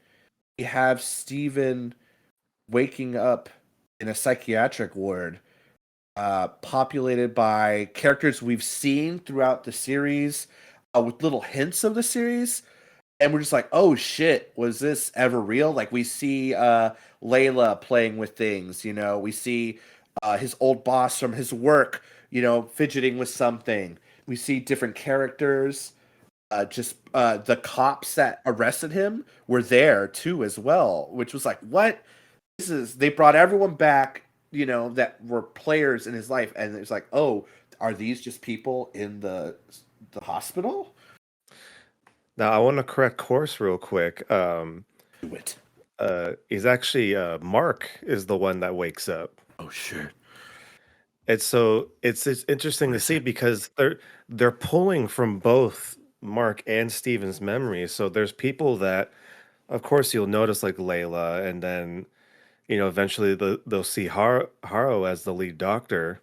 we have Steven waking up in a psychiatric ward, populated by characters we've seen throughout the series, with little hints of the series. And we're just like, oh shit, was this ever real? Like we see Layla playing with things, we see his old boss from his work, fidgeting with something. We see different characters. Just the cops that arrested him were there too as well, which was like, what? They brought everyone back, that were players in his life, and it's like, oh, are these just people in the hospital? Now I want to correct course real quick. Do it. Is actually Mark is the one that wakes up. Oh shit. it's interesting What to is see it? because they're pulling from both Mark and Steven's memories. So there's people that, of course, you'll notice like Layla, and then eventually they'll see Haro as the lead doctor.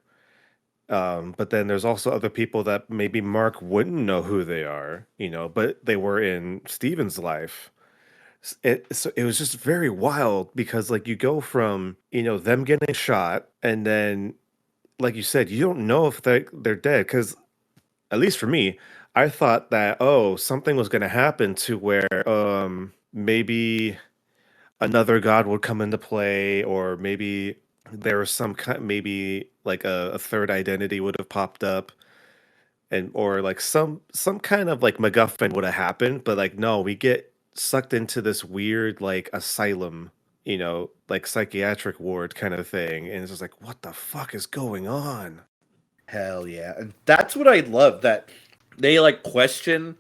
But then there's also other people that maybe Mark wouldn't know who they are, but they were in Steven's life. So it was just very wild because like you go from them getting shot, and then like you said, you don't know if they're dead because at least for me, I thought that something was going to happen to where maybe another god would come into play, or maybe there was some kind, maybe like a third identity would have popped up, and or like some kind of like MacGuffin would have happened. But like no, we get sucked into this weird like asylum, like psychiatric ward kind of thing, and it's just like, what the fuck is going on? Hell yeah. And that's what I love, that they like question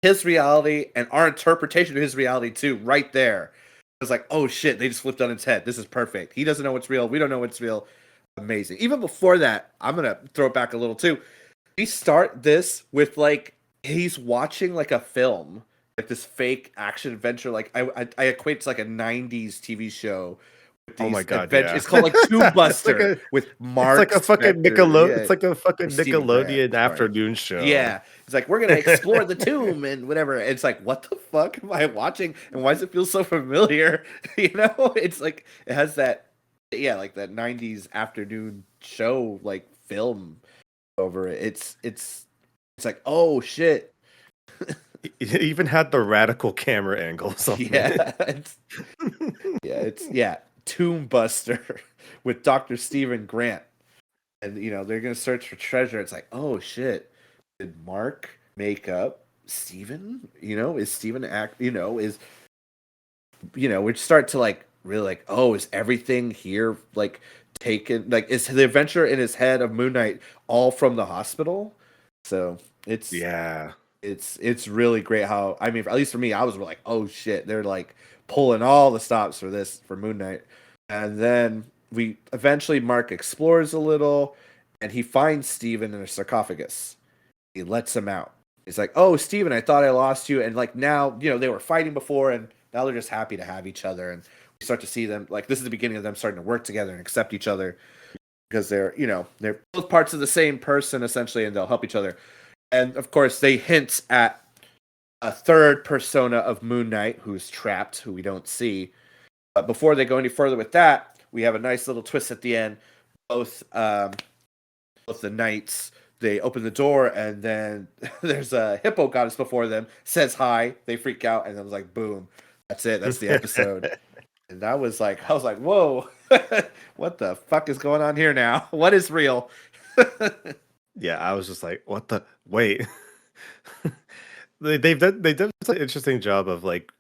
his reality and our interpretation of his reality too, right there. It's like, oh shit, they just flipped on its head. This is perfect. He doesn't know what's real. We don't know what's real. Amazing. Even before that, I'm gonna throw it back a little too. We start this with like he's watching like a film, like this fake action adventure. Like I equate to like a '90s TV show with Oh my these god, adventures. yeah. It's called like Tomb it's like Buster a with it's like Mark a fucking Spector, It's like a or fucking Stephen Grant. Nickelodeon Sorry. afternoon show. Yeah, it's like we're gonna explore the tomb and whatever. It's like, what the fuck am I watching, and why does it feel so familiar? It's like it has that, yeah, like that '90s afternoon show like film over it. It's like, oh shit, It even had the radical camera angles on yeah, it. it's Tomb Buster with Dr. Stephen Grant, and they're gonna search for treasure. It's like, oh shit, did Mark make up Steven? Is Steven act? Is we start to like really like, oh, is everything here like taken? Like, is the adventure in his head of Moonknight all from the hospital? So it's Yeah. it's really great how, I mean, at least for me, I was like, oh shit, they're like pulling all the stops for this for Moonknight. And then we eventually Mark explores a little and he finds Steven in a sarcophagus. He lets him out. He's like, oh, Steven, I thought I lost you. And like now, they were fighting before and now they're just happy to have each other. And we start to see them, like, this is the beginning of them starting to work together and accept each other because they're both parts of the same person essentially, and they'll help each other. And of course, they hint at a third persona of Moonknight who's trapped, who we don't see. But before they go any further with that, we have a nice little twist at the end. Both the knights, they open the door, and then there's a hippo goddess before them, says hi, they freak out, and then it was like, boom, that's it, that's the episode. And I was like, whoa, what the fuck is going on here now? What is real? Yeah, I was just like, what the wait. They've done such an interesting job of like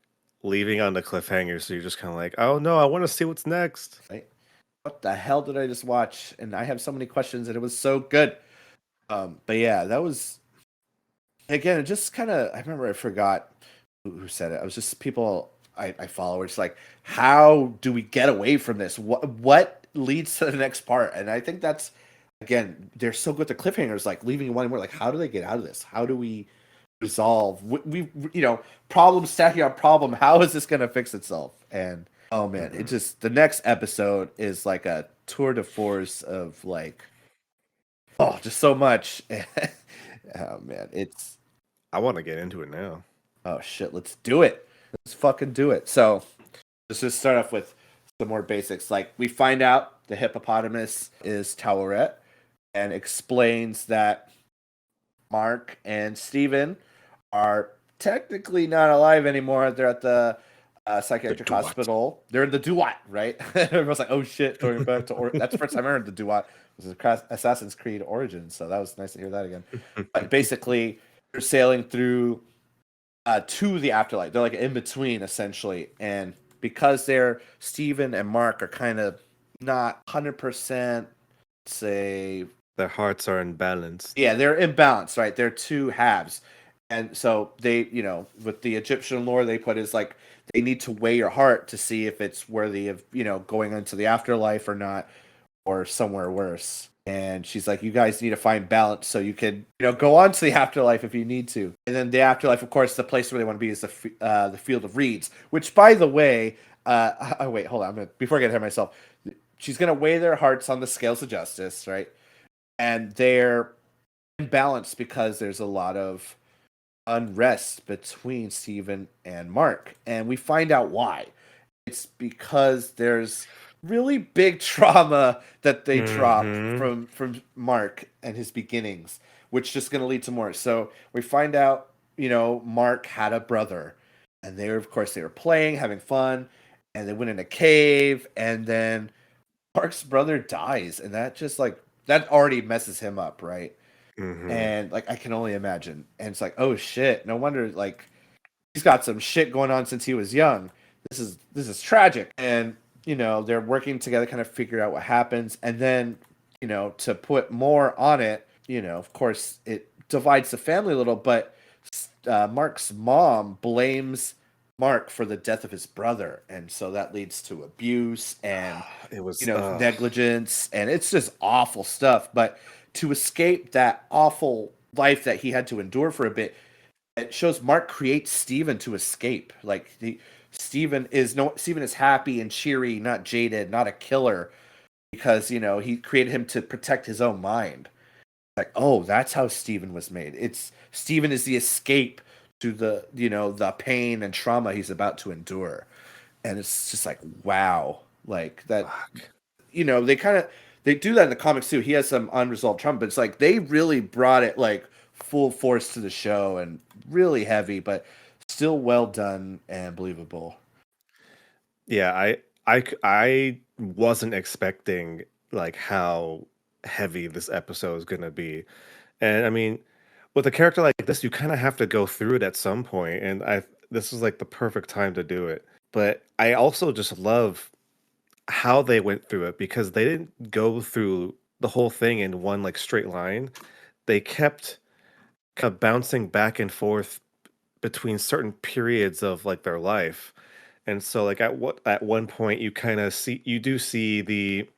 leaving on the cliffhanger, so you're just kind of like, oh no, I want to see what's next. Right? What the hell did I just watch? And I have so many questions, and it was so good. But yeah, that was, again, it just kind of, I remember, I forgot who said it. I was just people I follow. It's like, how do we get away from this? What leads to the next part? And I think that's, again, they're so good at the cliffhangers, like leaving you wanting more. Like, how do they get out of this? How do we resolve? Problem stacking on problem. How is this going to fix itself? And oh man, it just, the next episode is like a tour de force of like, oh, just so much. Oh man, it's, I want to get into it now. oh shit, let's do it. Let's fucking do it. So let's just start off with some more basics. Like, we find out the hippopotamus is Taweret and explains that Mark and Steven are technically not alive anymore. They're at the psychiatric Duat. hospital. They're in the Duat, right? Everyone's like, oh shit, going back to that's the first time I heard the Duat. It was Assassin's Creed Origins, so that was nice to hear that again. But basically, they're sailing through to the afterlife. They're like in between, essentially. And because they're, Steven and Mark are kind of not 100%, say, Their hearts are imbalanced. yeah, they're imbalanced, right? They're two halves. And so they, with the Egyptian lore, they put is like, they need to weigh your heart to see if it's worthy of, going into the afterlife or not, or somewhere worse. And she's like, you guys need to find balance so you can, go on to the afterlife if you need to. And then the afterlife, of course, the place where they want to be is the field of reeds, which, by the way, oh, wait, hold on. Before I get ahead of myself, she's going to weigh their hearts on the scales of justice, right? And they're imbalanced because there's a lot of unrest between Steven and Mark. And we find out why. It's because there's really big trauma that they drop Mm-hmm. from Mark and his beginnings, which is just going to lead to more. So we find out, Mark had a brother, and of course, they were playing, having fun, and they went in a cave, and then Mark's brother dies, and that just like that already messes him up, right? Mm-hmm. And like I can only imagine, and it's like, oh shit, no wonder like he's got some shit going on since he was young. This is tragic. And they're working together, kind of figure out what happens, and then to put more on it, of course, it divides the family a little. But Mark's mom blames Mark for the death of his brother, and so that leads to abuse and It was negligence, and it's just awful stuff. But to escape that awful life that he had to endure for a bit, it shows Mark creates Steven to escape. Like Steven is happy and cheery, not jaded, not a killer, because he created him to protect his own mind. Like, oh, that's how Steven was made. It's Steven is the escape to the pain and trauma he's about to endure. And it's just like, wow. Like that, fuck. they do that in the comics too. He has some unresolved trauma, but it's like they really brought it like full force to the show and really heavy, but still well done and believable. Yeah, I wasn't expecting like how heavy this episode is gonna be. And I mean, with a character like this, you kind of have to go through it at some point, and I this is like the perfect time to do it. But I also just love how they went through it because they didn't go through the whole thing in one like straight line. They kept kind of bouncing back and forth between certain periods of like their life. And so like at one point you do see the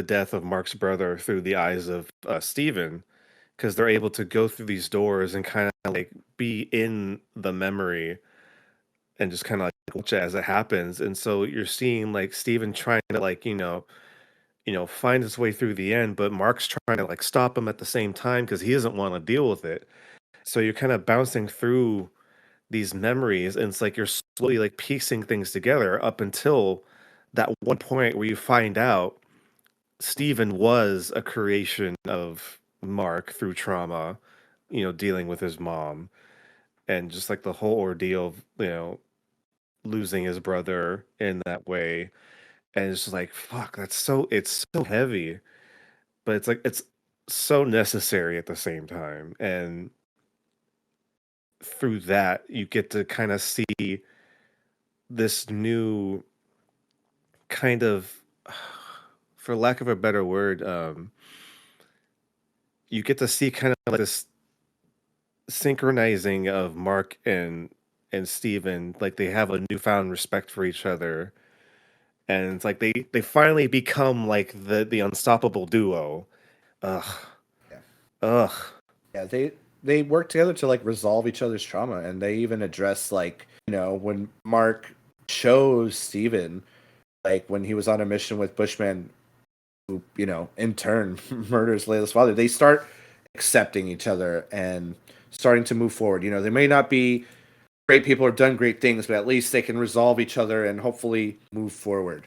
death of Mark's brother through the eyes of Steven, because they're able to go through these doors and kind of like be in the memory and just kind of like watch it as it happens. And so you're seeing like Steven trying to like, find his way through the end, but Mark's trying to like stop him at the same time because he doesn't want to deal with it. So you're kind of bouncing through these memories, and it's like you're slowly like piecing things together up until that one point where you find out Steven was a creation of Mark through trauma, dealing with his mom and just like the whole ordeal of, losing his brother in that way. And it's just like, fuck, it's so heavy, but it's like, it's so necessary at the same time. And through that, you get to kind of see this new kind of, for lack of a better word, you get to see kind of like this synchronizing of Mark and Steven. Like they have a newfound respect for each other, and it's like they finally become like the unstoppable duo. Ugh, Yeah. ugh. Yeah, they work together to like resolve each other's trauma, and they even address like, when Mark chose Steven, like when he was on a mission with Bushman, who, in turn murders Layla's father, they start accepting each other and starting to move forward. They may not be great people or done great things, but at least they can resolve each other and hopefully move forward.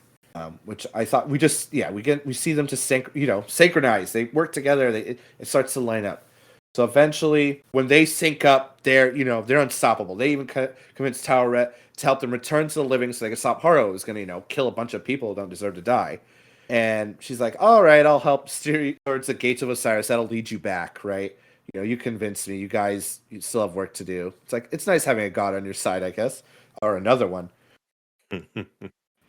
Which I thought we see them to synchronize. They work together. It starts to line up. So eventually, when they sync up, they're unstoppable. They even convince Tauret to help them return to the living so they can stop Haro, who's going to kill a bunch of people who don't deserve to die. And she's like, "All right, I'll help steer you towards the gates of Osiris. That'll lead you back, right? You convinced me. You still have work to do. It's like it's nice having a god on your side, I guess, or another one." And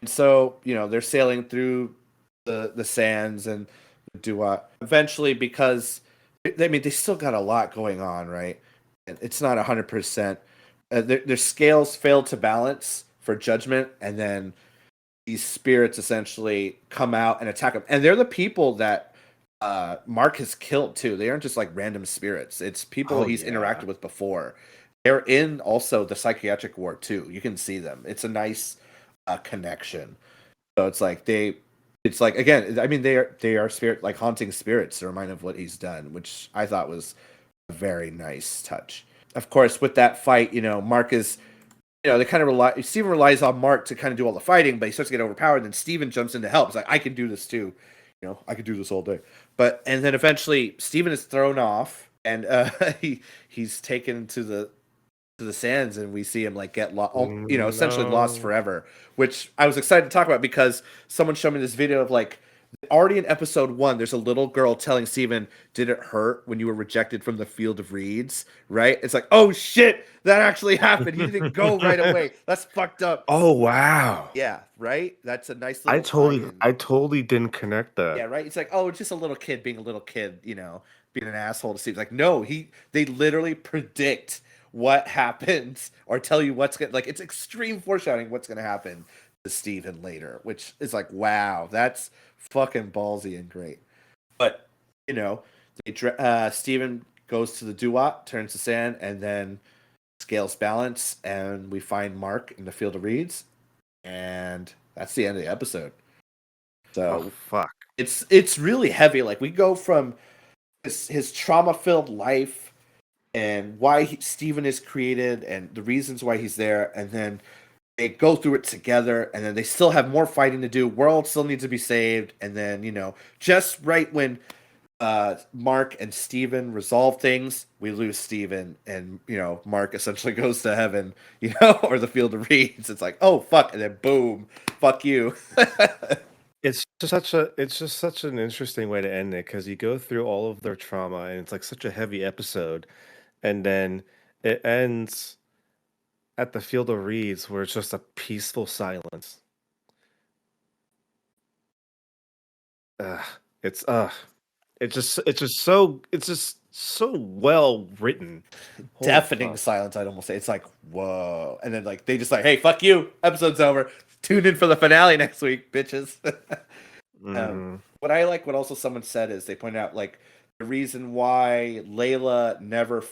so, they're sailing through the sands and Duat. Eventually, because they still got a lot going on, right? And it's not 100%. Their scales fail to balance for judgment, and then these spirits essentially come out and attack them. And they're the people that Mark has killed too. They aren't just like random spirits. It's people Oh he's yeah. interacted with before. They're in also the psychiatric ward too. You can see them. It's a nice connection. So it's like it's like again. I mean, they are spirit like haunting spirits. To remind of what he's done, which I thought was a very nice touch. Of course, with that fight, Mark is they kind of Steven relies on Mark to kind of do all the fighting, but he starts to get overpowered. Then Steven jumps in to help. It's like, I can do this too. I could do this all day. And then eventually Steven is thrown off and he's taken to the sands, and we see him like get lost, essentially lost No. forever, which I was excited to talk about because someone showed me this video of like already in episode 1 there's a little girl telling Steven, did it hurt when you were rejected from the field of reeds, right? It's like, oh shit, that actually happened. He didn't go right away. That's fucked up. Oh wow. Yeah, right, that's a nice I little totally tie-in. I totally didn't connect Yeah, that. right. It's like, oh, it's just a little kid being a little kid, being an asshole to Steve. Like, no, they literally predict what happens or tell you what's gonna, like, it's extreme foreshadowing what's gonna happen to Steven later, which is like, wow, that's fucking ballsy and great. But Steven goes to the Duat, turns to sand, and then scales balance, and we find Mark in the field of reeds, and that's the end of the episode. Oh So fuck. it's really heavy. Like we go from his trauma filled life and why Steven is created and the reasons why he's there, and then they go through it together, and then they still have more fighting to do. World still needs to be saved, and then just right when Mark and Steven resolve things, we lose Steven, and Mark essentially goes to heaven, or the field of reeds. It's like, oh fuck, and then boom, fuck you. It's just such an interesting way to end it because you go through all of their trauma and it's like such a heavy episode, and then it ends at the field of reeds where it's just a peaceful silence. Ugh, it's it's just so well written. Holy Deafening fuck. silence, I'd almost say. It's like, whoa. And then like they just like, hey, fuck you. Episode's over. Tune in for the finale next week, bitches. Hmm. What I like, what also someone said is they pointed out like the reason why Layla never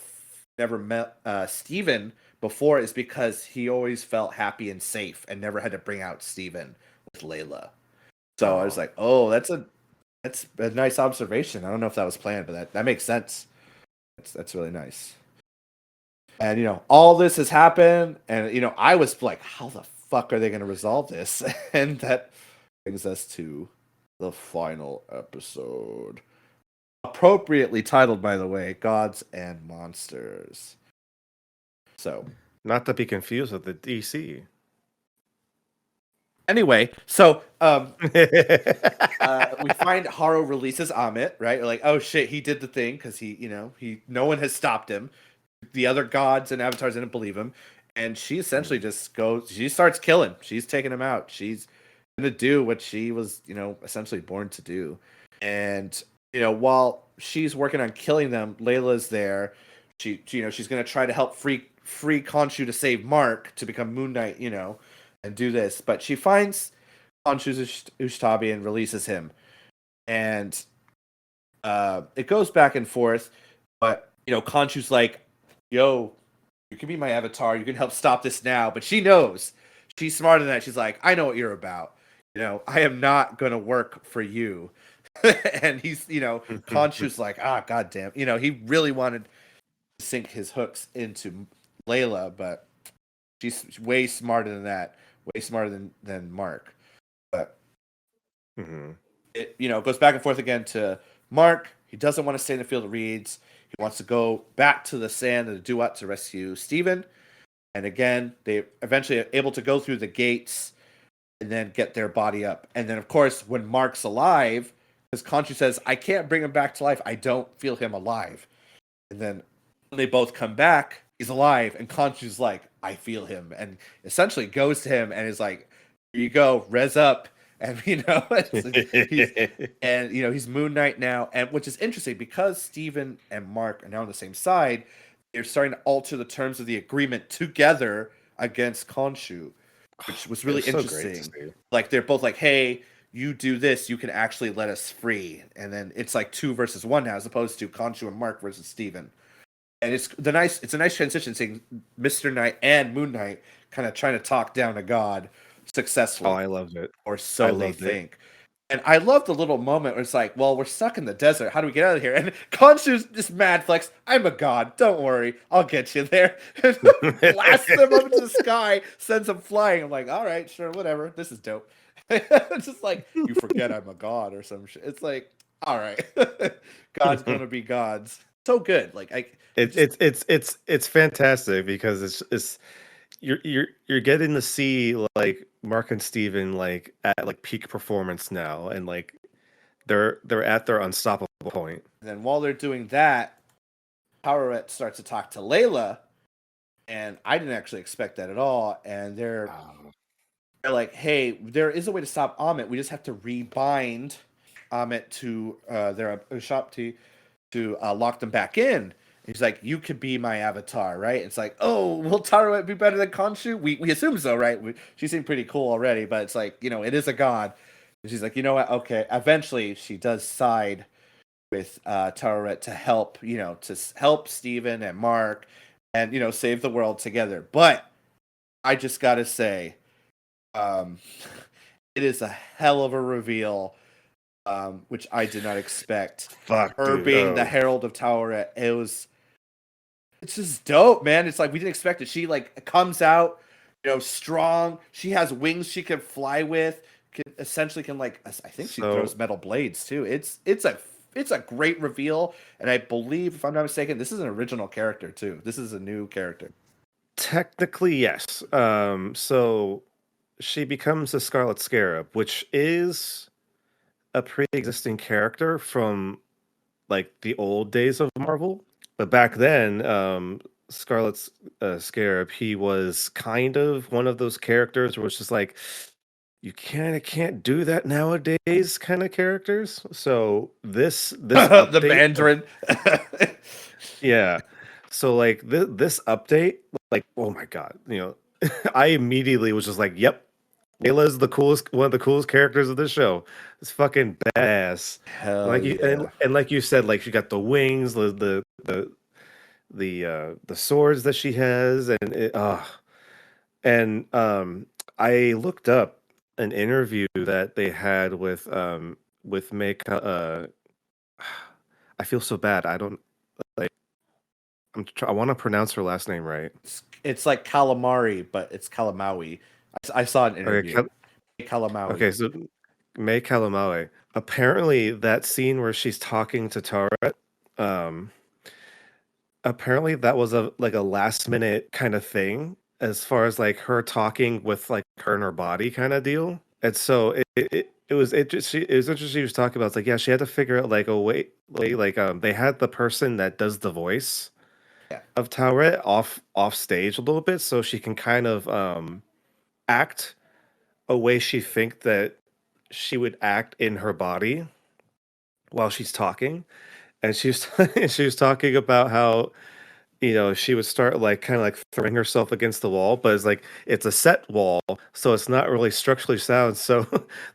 met Steven before is because he always felt happy and safe and never had to bring out Steven with Layla. So I was Oh. like, oh, that's a nice observation. I don't know if that was planned, but that makes sense. That's really nice. And all this has happened, and I was like, how the fuck are they going to resolve this? And that brings us to the final episode, appropriately titled, by the way, Gods and Monsters. So Not to be confused with the DC. anyway, we find Haro releases Amit, right? We're like, oh shit, he did the thing because he no one has stopped him. The other gods and avatars didn't believe him, and she essentially just goes. She starts killing. She's taking him out. She's gonna do what she was, essentially born to do. And while she's working on killing them, Layla's there. She's gonna try to help free Khonshu to save Mark to become Moonknight, and do this. But she finds Khonshu's Ushtabi and releases him, and it goes back and forth. But Khonshu's like, yo, you can be my avatar. You can help stop this now. But she knows. She's smarter than that. She's like, I know what you're about. I am not going to work for you. And he's, Khonshu's like, goddamn. He really wanted to sink his hooks into Layla, but she's way smarter than that. Way smarter than Mark. But Hmm. it, goes back and forth again to Mark. He doesn't want to stay in the field of reeds. He wants to go back to the sand of the Duat to rescue Steven. And again, they eventually are able to go through the gates and then get their body up. And then, of course, when Mark's alive, because Khonshu says, I can't bring him back to life. I don't feel him alive. And then when they both come back, he's alive. And Khonshu's like, I feel him. And essentially goes to him and is like, here you go, res up. And he's he's Moonknight now, and which is interesting because Steven and Mark are now on the same side. They're starting to alter the terms of the agreement together against Khonshu, which was It really was so great to interesting. see. Like they're both like, "Hey, you do this, you can actually let us free. And then it's like 2 versus 1 now, as opposed to Khonshu and Mark versus Steven. And it's a nice transition, seeing Mr. Knight and Moon Knight kind of trying to talk down a god Oh, successfully, I loved it. or I so they loved it. think. And I love the little moment where it's like, well, we're stuck in the desert. How do we get out of here? And Khonshu's just mad flex. I'm a god. Don't worry. I'll get you there. And blasts them up into the sky, sends them flying. I'm like, all right, sure, whatever. This is dope. It's just like, you forget I'm a god or some shit. It's like, all right. God's going to be gods. So good. Like, It's fantastic because it's you're getting to see like Mark and Steven like at like peak performance now, and like they're at their unstoppable point. And then while they're doing that, Powerette starts to talk to Layla, and I didn't actually expect that at all. And Oh, they're like, "Hey, there is a way to stop Amit. We just have to rebind Amit to their shop to lock them back in." He's like, "You could be my avatar, right?" It's like, "Oh, will Tarouette be better than Khonshu?" We assume so, right? She seemed pretty cool already, but it's like, it is a god. And she's like, "You know what? Okay." Eventually, she does side with Tarouette to help, help Steven and Mark, and save the world together. But I just gotta say, um, it is a hell of a reveal, which I did not expect. fuck, Her dude. being the Oh, Herald of Tarouette, it's just dope, man. It's like we didn't expect it. She like comes out, strong. She has wings she can fly with. Can like, I think she so throws metal blades too. It's a great reveal, and I believe, if I'm not mistaken, this is an original character too. This is a new character. technically yes. So she becomes a Scarlet Scarab, which is a pre-existing character from like the old days of Marvel. But back then, Scarlet's Scarab, he was kind of one of those characters where it's just like you kind of can't do that nowadays, kind of characters. So this The update, Mandarin. yeah. So like this update, like oh my god, I immediately was just like, yep, Layla's the coolest, one of the coolest characters of the show. It's fucking badass. And Hell like you yeah. and like you said, like she got the wings, the swords that she has, and and I looked up an interview that they had with Make. I feel so bad. I don't like. I want to pronounce her last name right. It's like calamari, but it's calamaui. I saw an Okay, interview. Calamaui. okay, so May Kalamawe. Apparently, that scene where she's talking to Tara, um, apparently that was a last minute kind of thing as far as like her talking with like her and her body kind of deal. And so it was interesting she was talking about it's like yeah, she had to figure out like a way like they had the person that does the voice Yeah. of Tauret off stage a little bit so she can kind of act a way she think that she would act in her body while she's talking. And she was she was talking about how she would start like kind of like throwing herself against the wall, but it's a set wall, so it's not really structurally sound. So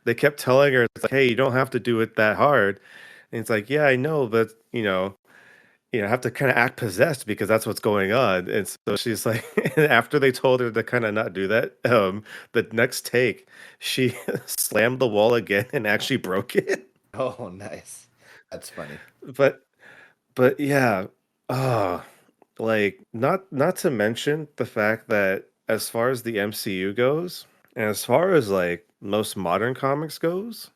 they kept telling her, it's like, hey, you don't have to do it that hard. And it's like, yeah, I know, but I have to kind of act possessed because that's what's going on. And so she's like, and after they told her to kind of not do that, the next take, she slammed the wall again and actually broke it. Oh, nice. That's funny. But yeah, ah. Like not to mention the fact that as far as the MCU goes, and as far as like most modern comics goes,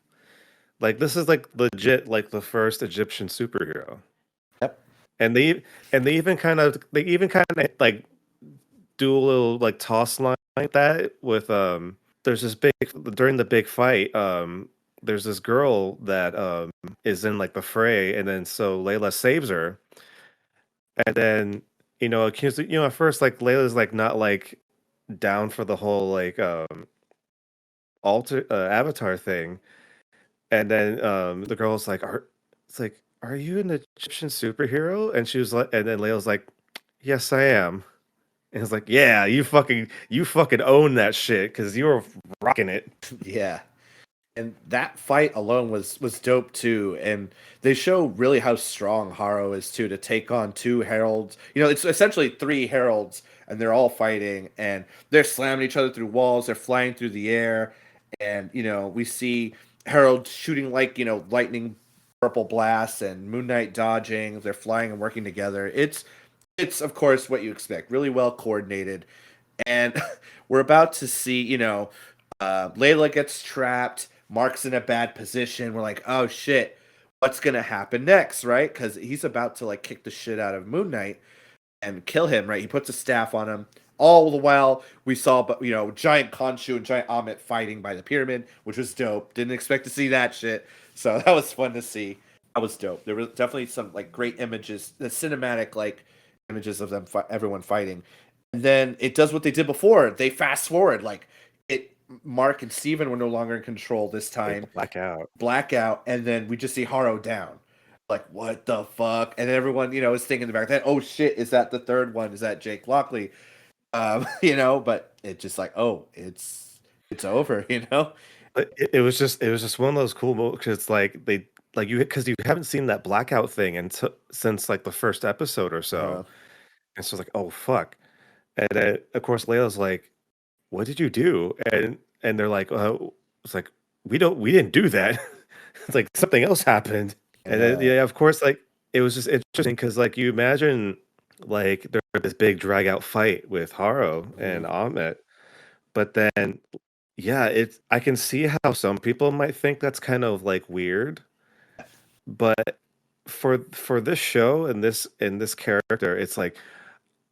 like this is like legit like the first Egyptian superhero. Yep. And they even kind of like do a little like toss line like that with there's this big during the big fight there's this girl that is in like the fray, and then so Layla saves her. And then, at first, like Layla's like not like down for the whole like alter avatar thing, and then the girl's like, it's like, are you an Egyptian superhero? And she was like, and then Layla's like, yes, I am. And it's like, yeah, you fucking own that shit because you were rocking it. Yeah. And that fight alone was dope too. And they show really how strong Haro is too to take on two heralds. It's essentially three heralds, and they're all fighting, and they're slamming each other through walls. They're flying through the air, and we see Herald shooting like lightning purple blasts, and Moon Knight dodging. They're flying and working together. It's of course what you expect. Really well coordinated, and we're about to see Layla gets trapped. Mark's in a bad position. We're like, oh shit, what's gonna happen next, right? Because he's about to like kick the shit out of Moon Knight and kill him, right? He puts a staff on him. All the while, we saw, giant Khonshu and giant Amit fighting by the pyramid, which was dope. Didn't expect to see that shit, so that was fun to see. That was dope. There was definitely some like great images, the cinematic like images of them, everyone fighting. And then it does what they did before. They fast forward, like it. Mark and Steven were no longer in control this They time. blackout, And then we just see Haro down. Like, what the fuck? And then everyone, is thinking in the back then, oh shit, is that the third one? Is that Jake Lockley? But it's just like, oh, it's over, But it was just one of those cool moments 'cause it's like they like you because you haven't seen that blackout thing until since like the first episode or Uh, so, and so it's like, oh fuck, and then of course Layla's like, what did you do? And they're like, it's like we didn't do that. It's like something else happened. And then yeah. yeah, of course, like it was just interesting because like you imagine like there's this big drag out fight with Haro and Mhm. Ahmet, but then yeah, it's I can see how some people might think that's kind of like weird, but for this show and this character, it's like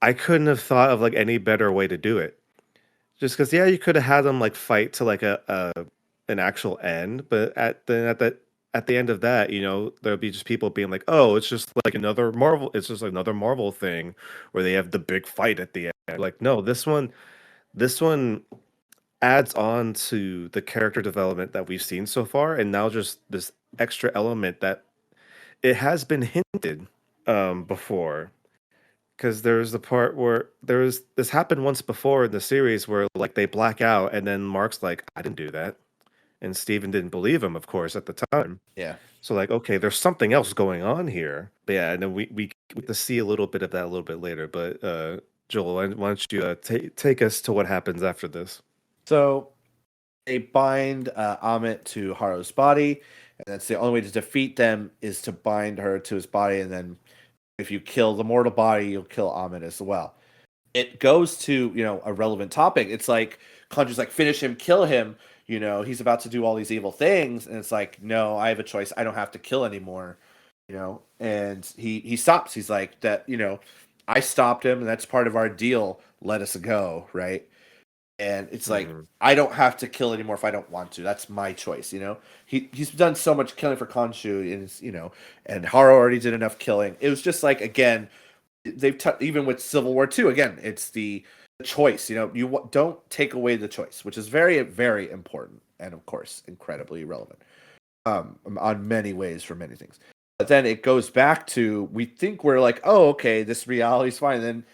I couldn't have thought of like any better way to do it. Just because, yeah, you could have had them like fight to like a an actual end, but at the end of that, there'll be just people being like, "Oh, it's just like another Marvel. It's just another Marvel thing where they have the big fight at the end." Like, no, this one adds on to the character development that we've seen so far, and now just this extra element that it has been hinted before. Because there's the part where this happened once before in the series where like they black out and then Mark's like, I didn't do that. And Steven didn't believe him, of course, at the time. Yeah. So like, okay, there's something else going on here. But yeah, and then we get to see a little bit of that a little bit later. But Joel, why don't you take us to what happens after this? So they bind Amit to Haro's body, and that's the only way to defeat them is to bind her to his body, and then if you kill the mortal body, you'll kill Amit as well. It goes to a relevant topic. It's like Conjure's like finish him, kill him. He's about to do all these evil things, and it's like no, I have a choice. I don't have to kill anymore. And he stops. He's like that. I stopped him, and that's part of our deal. Let us go, right? And it's like Mhm. I don't have to kill anymore if I don't want to. That's my choice. He's done so much killing for Khonshu, and Haro already did enough killing. It was just like again even with Civil War II, again, it's the choice. You don't take away the choice, which is very, very important, and of course, incredibly relevant on many ways for many things. But then it goes back to we think we're like, oh, okay, this reality's fine. And then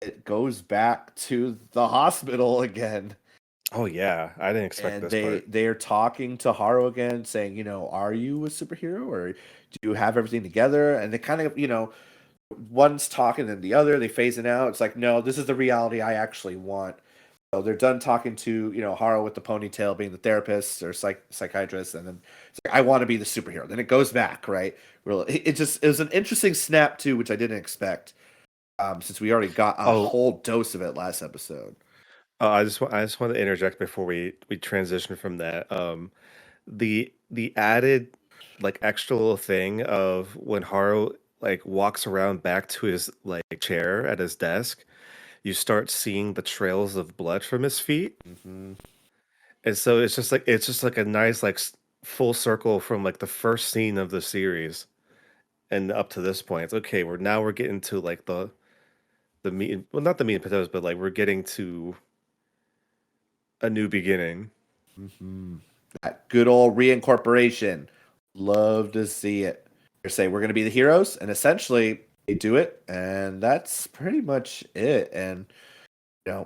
it goes back to the hospital again, Oh yeah, I didn't expect and this they part. they are talking to Haro again, saying, are you a superhero or do you have everything together? And they kind of, one's talking and the other they phase it out. It's like no, this is the reality I actually want. So they're done talking to Haro with the ponytail being the therapist or psychiatrist, and then it's like I want to be the superhero. Then it goes back, right? Really, it was an interesting snap too, which I didn't expect. Since we already got a Oh, whole dose of it last episode. I just want to interject before we transition from that. The added like extra little thing of when Haru like walks around back to his like chair at his desk, you start seeing the trails of blood from his feet. Hmm. And so it's just like a nice like full circle from like the first scene of the series and up to this point. It's okay, we're getting to like the meat, well, not the meat and potatoes, but like we're getting to a new beginning. Hmm. That good old reincorporation. Love to see it. They say we're going to be the heroes, and essentially they do it, and that's pretty much it. And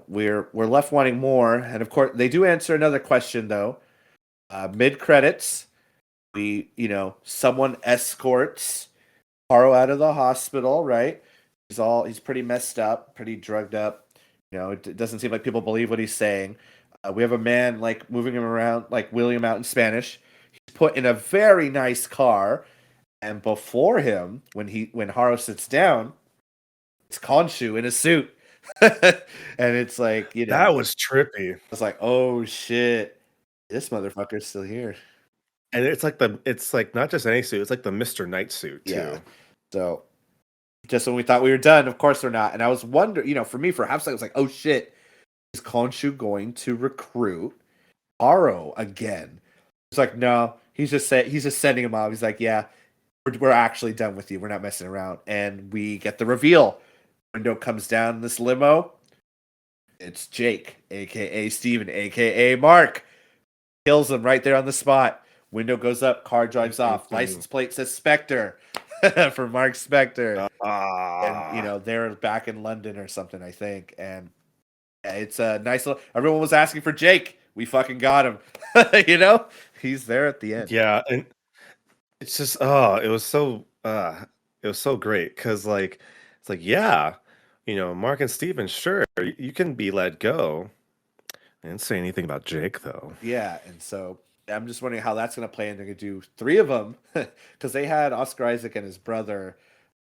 we're left wanting more. And of course, they do answer another question though. Mid credits, someone escorts Haro out of the hospital, right? He's pretty messed up, pretty drugged up. It doesn't seem like people believe what he's saying. We have a man like moving him around, like wheeling him out in Spanish. He's put in a very nice car, and before him, when Haro sits down, it's Khonshu in a suit, and it's like That was trippy. it's like, oh shit, this motherfucker's still here. And it's like not just any suit, it's like the Mr. Knight suit Yeah. too. So just when we thought we were done, of course we're not. And I was wondering, for me, for half a second, I was like, oh shit, is Khonshu going to recruit Aro again? It's like, no, he's just sending him off. He's like, yeah, we're actually done with you. We're not messing around. And we get the reveal. Window comes down in this limo. It's Jake, aka Steven, aka Mark. Kills him right there on the spot. Window goes up, car drives off. License plate says Spectre for Mark Spectre. And they're back in London or something, I think. And it's a nice little. Everyone was asking for Jake. We fucking got him. He's there at the end. Yeah, and it's just it was so great because it's like, yeah, Mark and Steven, sure, you can be let go. I didn't say anything about Jake though. Yeah, and so I'm just wondering how that's going to play. And they're going to do 3 of them because they had Oscar Isaac and his brother.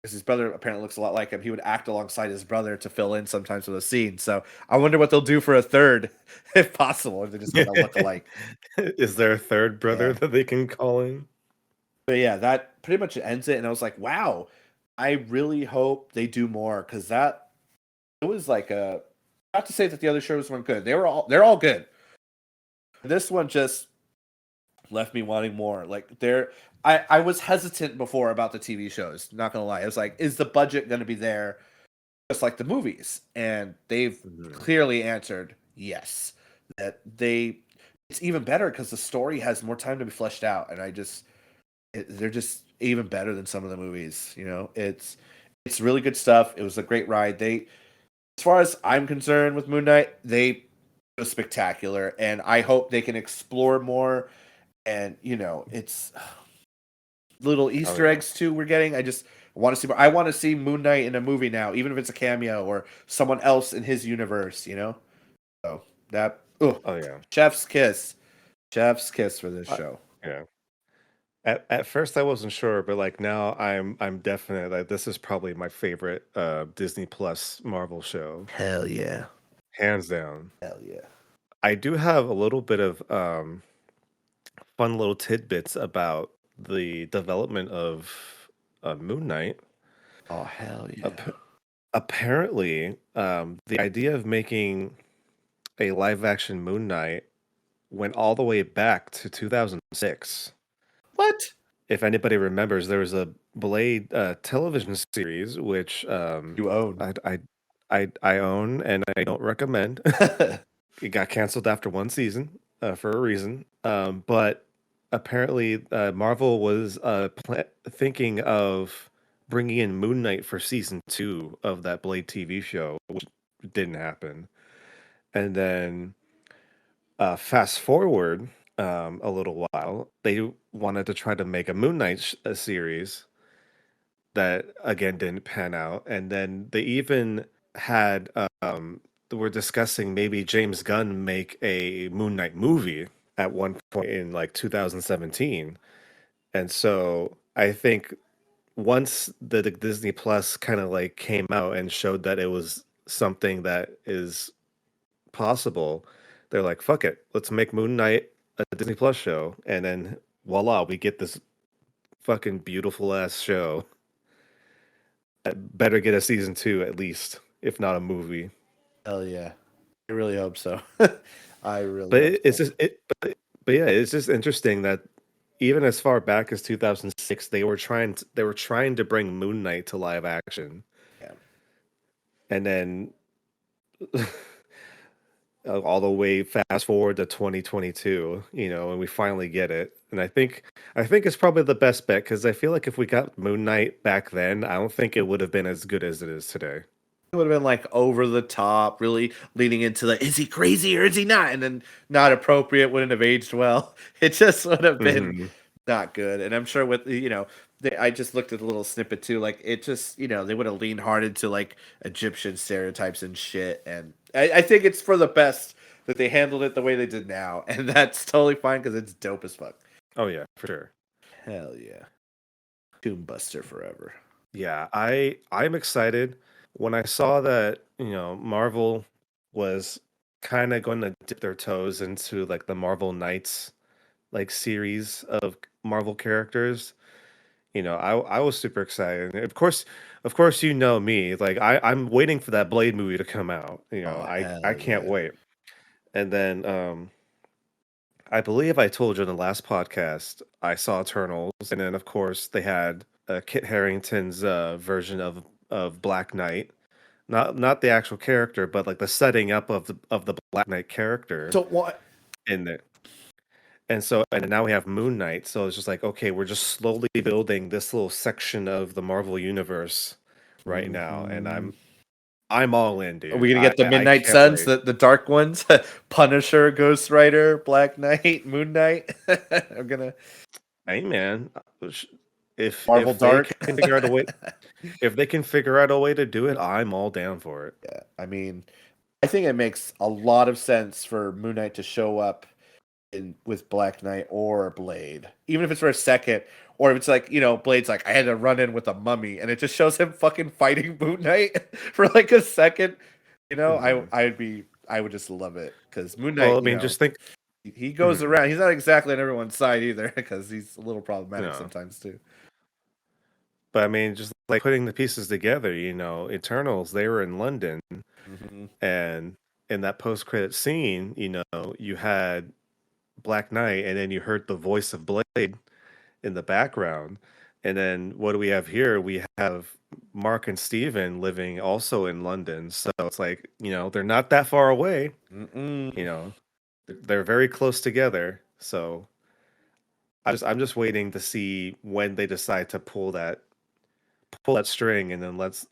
Because his brother apparently looks a lot like him. He would act alongside his brother to fill in sometimes with a scene. So I wonder what they'll do for a third, if possible, if they're just going to look alike. Is there a third brother that they can call in? But yeah, that pretty much ends it. And I was like, wow, I really hope they do more because it was like not to say that the other shows weren't good. They're all good. This one just left me wanting more. Like I was hesitant before about the TV shows, not gonna lie. I was like, is the budget gonna be there just like the movies? And they've clearly answered yes. That it's even better because the story has more time to be fleshed out, and they're just even better than some of the movies. It's really good stuff. It was a great ride. As far as I'm concerned with Moon Knight, they was spectacular, and I hope they can explore more. And it's little Easter eggs too. We're getting. I just want to see. I want to see Moon Knight in a movie now, even if it's a cameo or someone else in his universe. So that. Oh yeah, chef's kiss for this show. Yeah. At first I wasn't sure, but like now I'm definite. Like this is probably my favorite Disney Plus Marvel show. Hell yeah, hands down. Hell yeah. I do have a little bit of fun little tidbits about the development of Moon Knight. Oh hell yeah. Apparently, the idea of making a live action Moon Knight went all the way back to 2006. What? If anybody remembers, there was a Blade television series which You own. I own and I don't recommend. It got canceled after 1 season for a reason. But apparently, Marvel was thinking of bringing in Moon Knight for season 2 of that Blade TV show, which didn't happen. And then fast forward a little while, they wanted to try to make a Moon Knight series that again didn't pan out. And then they even had were discussing maybe James Gunn make a Moon Knight movie at one point in like 2017. And so I think once the Disney Plus kind of like came out and showed that it was something that is possible, they're like, fuck it, let's make Moon Knight a Disney Plus show. And then voila, we get this fucking beautiful ass show. Better get a season 2 at least, if not a movie. Hell yeah. I really hope so. I really But hope it's so. just but yeah, it's just interesting that even as far back as 2006, they were trying to bring Moon Knight to live action. Yeah. And then all the way fast forward to 2022, and we finally get it. And I think it's probably the best bet because I feel like if we got Moon Knight back then, I don't think it would have been as good as it is today. It would have been like over the top, really leaning into the is he crazy or is he not? And then not appropriate, wouldn't have aged well. It just would have been Mhm. not good. And I'm sure with I just looked at the little snippet too. Like it just they would have leaned hard into like Egyptian stereotypes and shit. And I think it's for the best that they handled it the way they did now, and that's totally fine because it's dope as fuck. Oh yeah, for sure. Hell yeah, Tomb Buster forever. Yeah, I'm excited. When I saw that, Marvel was kind of going to dip their toes into like the Marvel Knights like series of Marvel characters, I was super excited. And of course, you know me, like I'm waiting for that Blade movie to come out. Oh I hell can't yeah. wait. And then I believe I told you in the last podcast I saw Eternals, and then of course they had Kit Harington's version of Black Knight. Not the actual character, but like the setting up of the Black Knight character So what? in it. And now we have Moon Knight. So it's just like, okay, we're just slowly building this little section of the Marvel universe right now, and Mhm. I'm all in, Are we dude. gonna get the I Midnight can't Suns, wait. the dark ones? Punisher, Ghost Rider, Black Knight, Moon Knight. I'm gonna Hey man, Marvel if they Dark. can figure out a way, if they can figure out a way to do it, I'm all down for it. Yeah, I mean, I think it makes a lot of sense for Moon Knight to show up in with Black Knight or Blade, even if it's for a second, or if it's like Blade's like I had to run in with a mummy, and it just shows him fucking fighting Moon Knight for like a second. Mhm. I would just love it because Moon Well, Knight, I mean, just think. he goes Mhm. around. He's not exactly on everyone's side either because he's a little problematic No, sometimes too. but I mean, just like putting the pieces together, Eternals, they were in London, Hmm. and in that post-credit scene, you had Black Knight, and then you heard the voice of Blade in the background. And then what do we have here? We have Mark and Steven living also in London. So it's like, they're not that far away, you Mm-mm. know. They're very close together. So I'm just waiting to see when they decide to pull that string, and then let's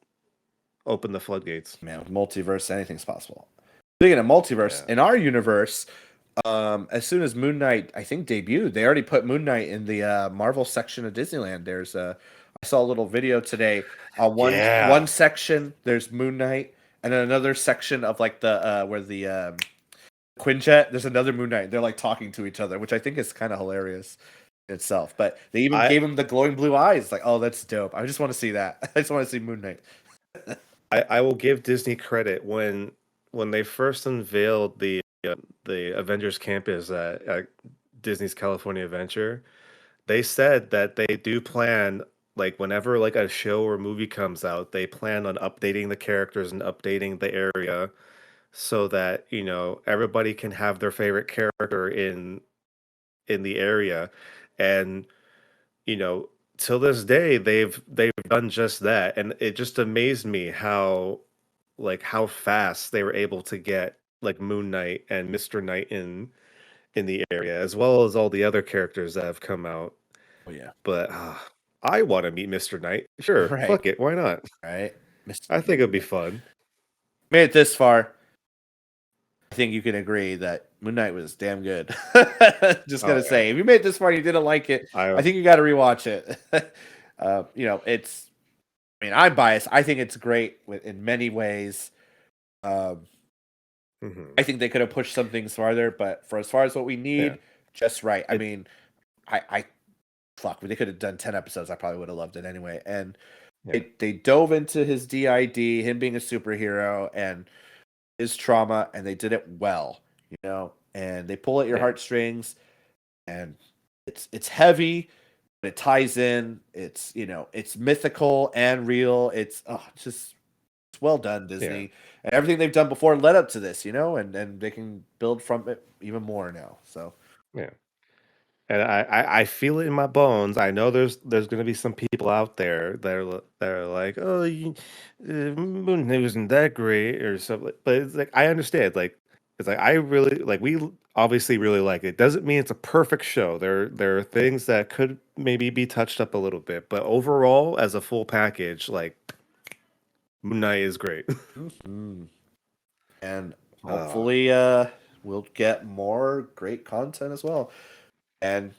open the floodgates. Man, with multiverse, anything's possible. Speaking of multiverse, Yeah. in our universe, as soon as Moon Knight, I think debuted, they already put Moon Knight in the Marvel section of Disneyland. I saw a little video today. One Yeah. section there's Moon Knight, and then another section of like the where the Quinjet. There's another Moon Knight. They're like talking to each other, which I think is kind of hilarious in itself. But they even I gave him the glowing blue eyes. Like, oh, that's dope. I just want to see that. I just want to see Moon Knight. I will give Disney credit when they first unveiled the Avengers campus at Disney's California Adventure. They said that they do plan, like whenever like a show or movie comes out, they plan on updating the characters and updating the area so that everybody can have their favorite character in the area. And you know till this day they've done just that, and it just amazed me how fast they were able to get like Moon Knight and Mr. Knight in the area, as well as all the other characters that have come out. Oh yeah. But I want to meet Mr. Knight. Sure, Right. fuck it, why not? Right. Mr. I think it'd be fun. Made it this far. I think you can agree that Moon Knight was damn good. Just Oh gonna yeah. say, if you made it this far and you didn't like it, I I think you got to rewatch it. It's. I mean, I'm biased. I think it's great in many ways. Um, mhm. I think they could have pushed some things farther, but for as far as what we Yeah. need, just right. I It mean, I fuck. They could have done 10 episodes. I probably would have loved it anyway. And Yeah. they dove into his DID, him being a superhero, and his trauma, and they did it well. And they pull at your Yeah. heartstrings, and it's heavy, but it ties in. It's mythical and real. It's well done, Yeah. Disney, and everything they've done before led up to this. And they can build from it even more now. So Yeah. And I feel it in my bones. I know there's gonna be some people out there that are like, oh, Moon Knight wasn't that great or something. But it's like I understand. Like it's like I really like obviously really like it. Doesn't mean it's a perfect show. There are things that could maybe be touched up a little bit, but overall, as a full package, like Moon Knight is great. Mhm. And Uh, hopefully, we'll get more great content as well. And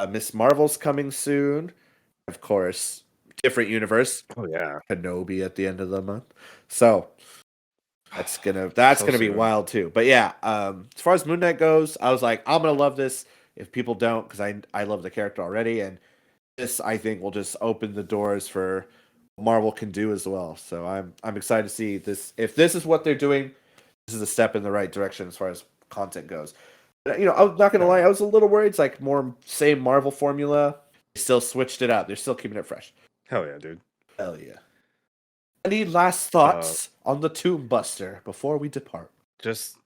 Miss Marvel's coming soon. Of course, different universe. oh yeah, Kenobi at the end of the month. So that's so gonna be soon. wild too. But yeah, as far as Moon Knight goes, I was like, I'm gonna love this. If people don't, because I love the character already, and this I think will just open the doors for what Marvel can do as well. So I'm excited to see this. If this is what they're doing, this is a step in the right direction as far as content goes. I was not gonna Oh lie, yeah, I was a little worried. It's like more same Marvel formula. They still switched it up. They're still keeping it fresh. hell yeah, dude. Hell yeah. Any last Uh, thoughts on the Tomb Buster before we depart? just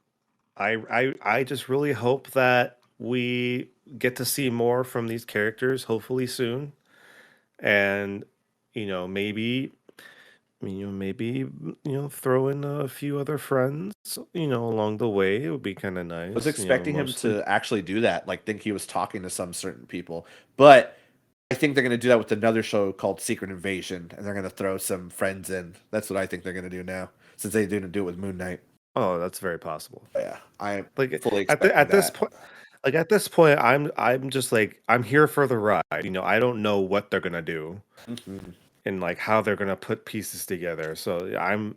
I just really hope that we get to see more from these characters, hopefully soon, and maybe throw in a few other friends, along the way. It would be kind of I was nice, expecting him mostly. to actually do that, like think he was talking to some certain people. But I think they're gonna do that with another show called Secret Invasion, and they're gonna throw some friends in. That's what I think they're gonna do now, since they didn't do it with Moon Knight. Oh, that's very possible. But yeah, I'm Like fully at the expecting at this that. point, at this point, I'm just like I'm here for the ride. I don't know what they're gonna do Mhm. and like how they're gonna put pieces together. So I'm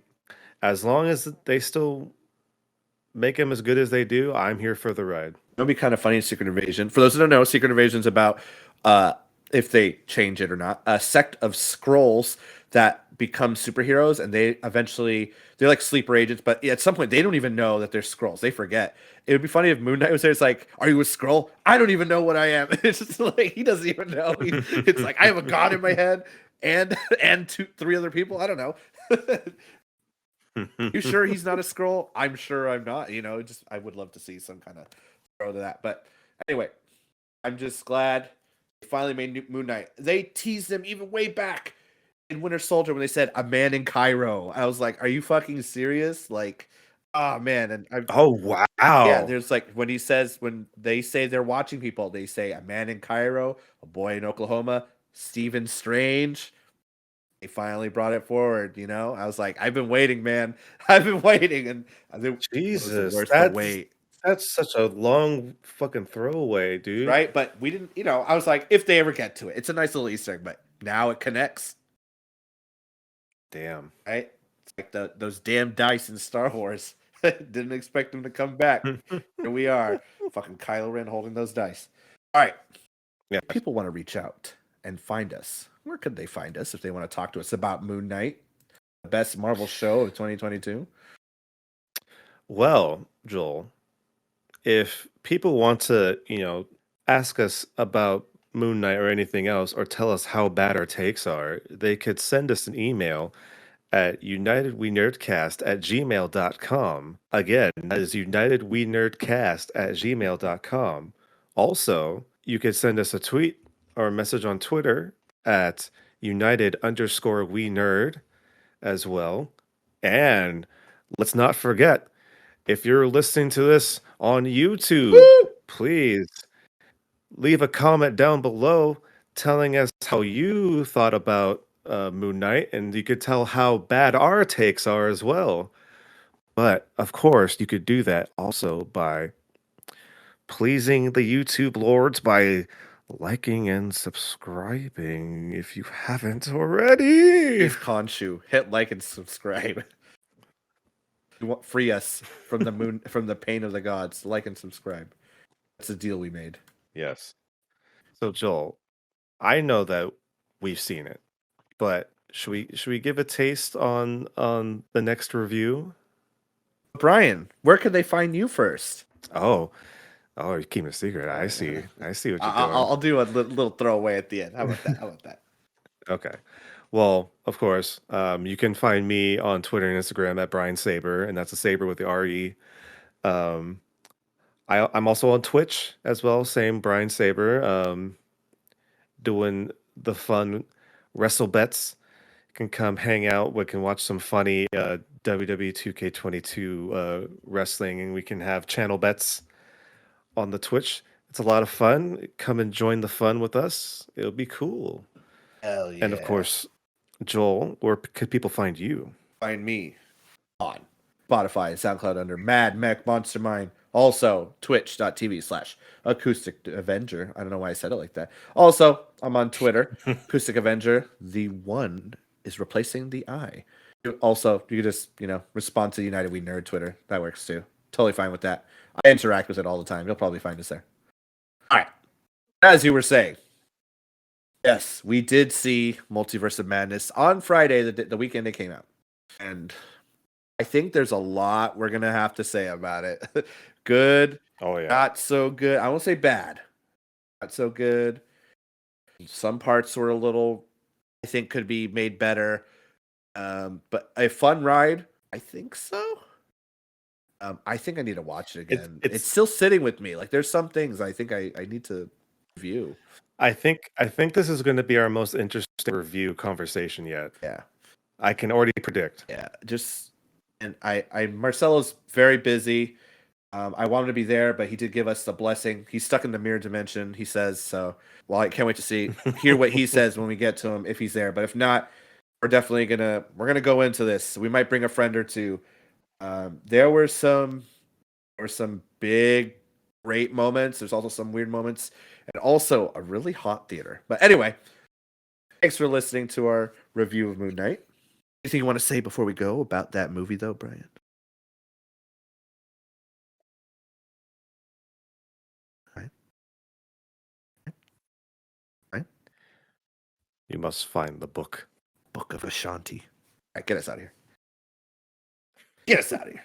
as long as they still make them as good as they do, I'm here for the ride. It'll be kind of funny in Secret Invasion. For those who don't know, Secret Invasion is about uh if they change it or not, a sect of scrolls that become superheroes and they're like sleeper agents, but at some point they don't even know that they're scrolls. They forget. It would be funny if Moon Knight was there. It's like, are you a scroll? I don't even know what I am. It's just like he doesn't even know. It's like I have a god in my head and three other people. I don't know. You sure he's not a scroll? I'm sure I'm not. Just I would love to see some kind of throw to that. But anyway, I'm just glad they finally made Moon Knight. They teased him even way back in Winter Soldier when they said a man in Cairo. I was like, are you fucking serious? Like, oh man, and Oh yeah, wow. there's like when they say they're watching people, they say a man in Cairo, a boy in Oklahoma, Stephen Strange. They finally brought it forward. I was like, I've been waiting, man. I've been waiting, and I think it was Jesus, worth the wait, that's such a long fucking throwaway, dude. right? But we didn't. I was like, if they ever get to it, it's a nice little Easter egg. But now it connects, Damn. right? It's like those damn dice in Star Wars. Didn't expect them to come back. Here we are, fucking Kylo Ren holding those dice. All right, Yeah. people want to reach out and find us. Where could they find us if they want to talk to us about Moon Knight, the best Marvel show of 2022? Well, Joel, if people want to, ask us about Moon Knight or anything else, or tell us how bad our takes are, they could send us an email at unitedwenerdcast@gmail.com. Again, that is unitedwenerdcast@gmail.com. Also, you could send us a tweet or a message on Twitter at united_we_nerd as well. And let's not forget, if you're listening to this on YouTube, Woo! please leave a comment down below telling us how you thought about Moon Knight, and you could tell how bad our takes are as well. But of course, you could do that also by pleasing the YouTube lords by liking and subscribing if you haven't already. Dave Khonshu, hit like and subscribe. You want free us from the pain of the gods. Like and subscribe. That's the deal we made. Yes. So Joel, I know that we've seen it, but should we give a taste on the next review? Brian, where could they find you first? Oh, oh, you're keeping a secret. I see. I see what you're doing. I'll do a little throwaway at the end. How about that? How about that? Okay. Well, of course, you can find me on Twitter and Instagram at Brian Saber, and that's a Saber with the RE. Um, I'm also on Twitch as well, same Brian Saber, doing the fun wrestle bets. Can come hang out. We can watch some funny WWE 2K22 wrestling, and we can have channel bets on the Twitch. It's a lot of fun. Come and join the fun with us. It'll be cool. Hell And of yeah. course, Joel, where could people find you? Find me on Spotify and SoundCloud under Mad Mech Monster Mine. Also, twitch.tv/Acoustic Avenger. I don't know why I said it like that. Also, I'm on Twitter, Acoustic Avenger. The one is replacing the I. Also, you can just, respond to United We Nerd Twitter. That works too. Totally fine with that. I interact with it all the time. You'll probably find us there. All right. As you were saying, yes, we did see Multiverse of Madness on Friday, the weekend it came out. And I think there's a lot we're going to have to say about it. Good, Oh yeah. not so good. I won't say bad. Not so good. Some parts were a little, I think, could be made better. But a fun ride, I think so. I think I need to watch it again. It's still sitting with me. Like there's some things I think I need to review. I think this is going to be our most interesting review conversation yet. Yeah. I can already predict. Yeah. And Marcelo's very busy. I wanted to be there, but he did give us the blessing. He's stuck in the mirror dimension, he says. So, well, I can't wait to hear what he says when we get to him if he's there. But if not, we're definitely gonna go into this. We might bring a friend or two. There were some big, great moments. There's also some weird moments, and also a really hot theater. But anyway, thanks for listening to our review of Moon Knight. Anything you want to say before we go about that movie, though, Brian? Right? You must find the book. Book of Ashanti. All right, get us out of here. Get us out of here.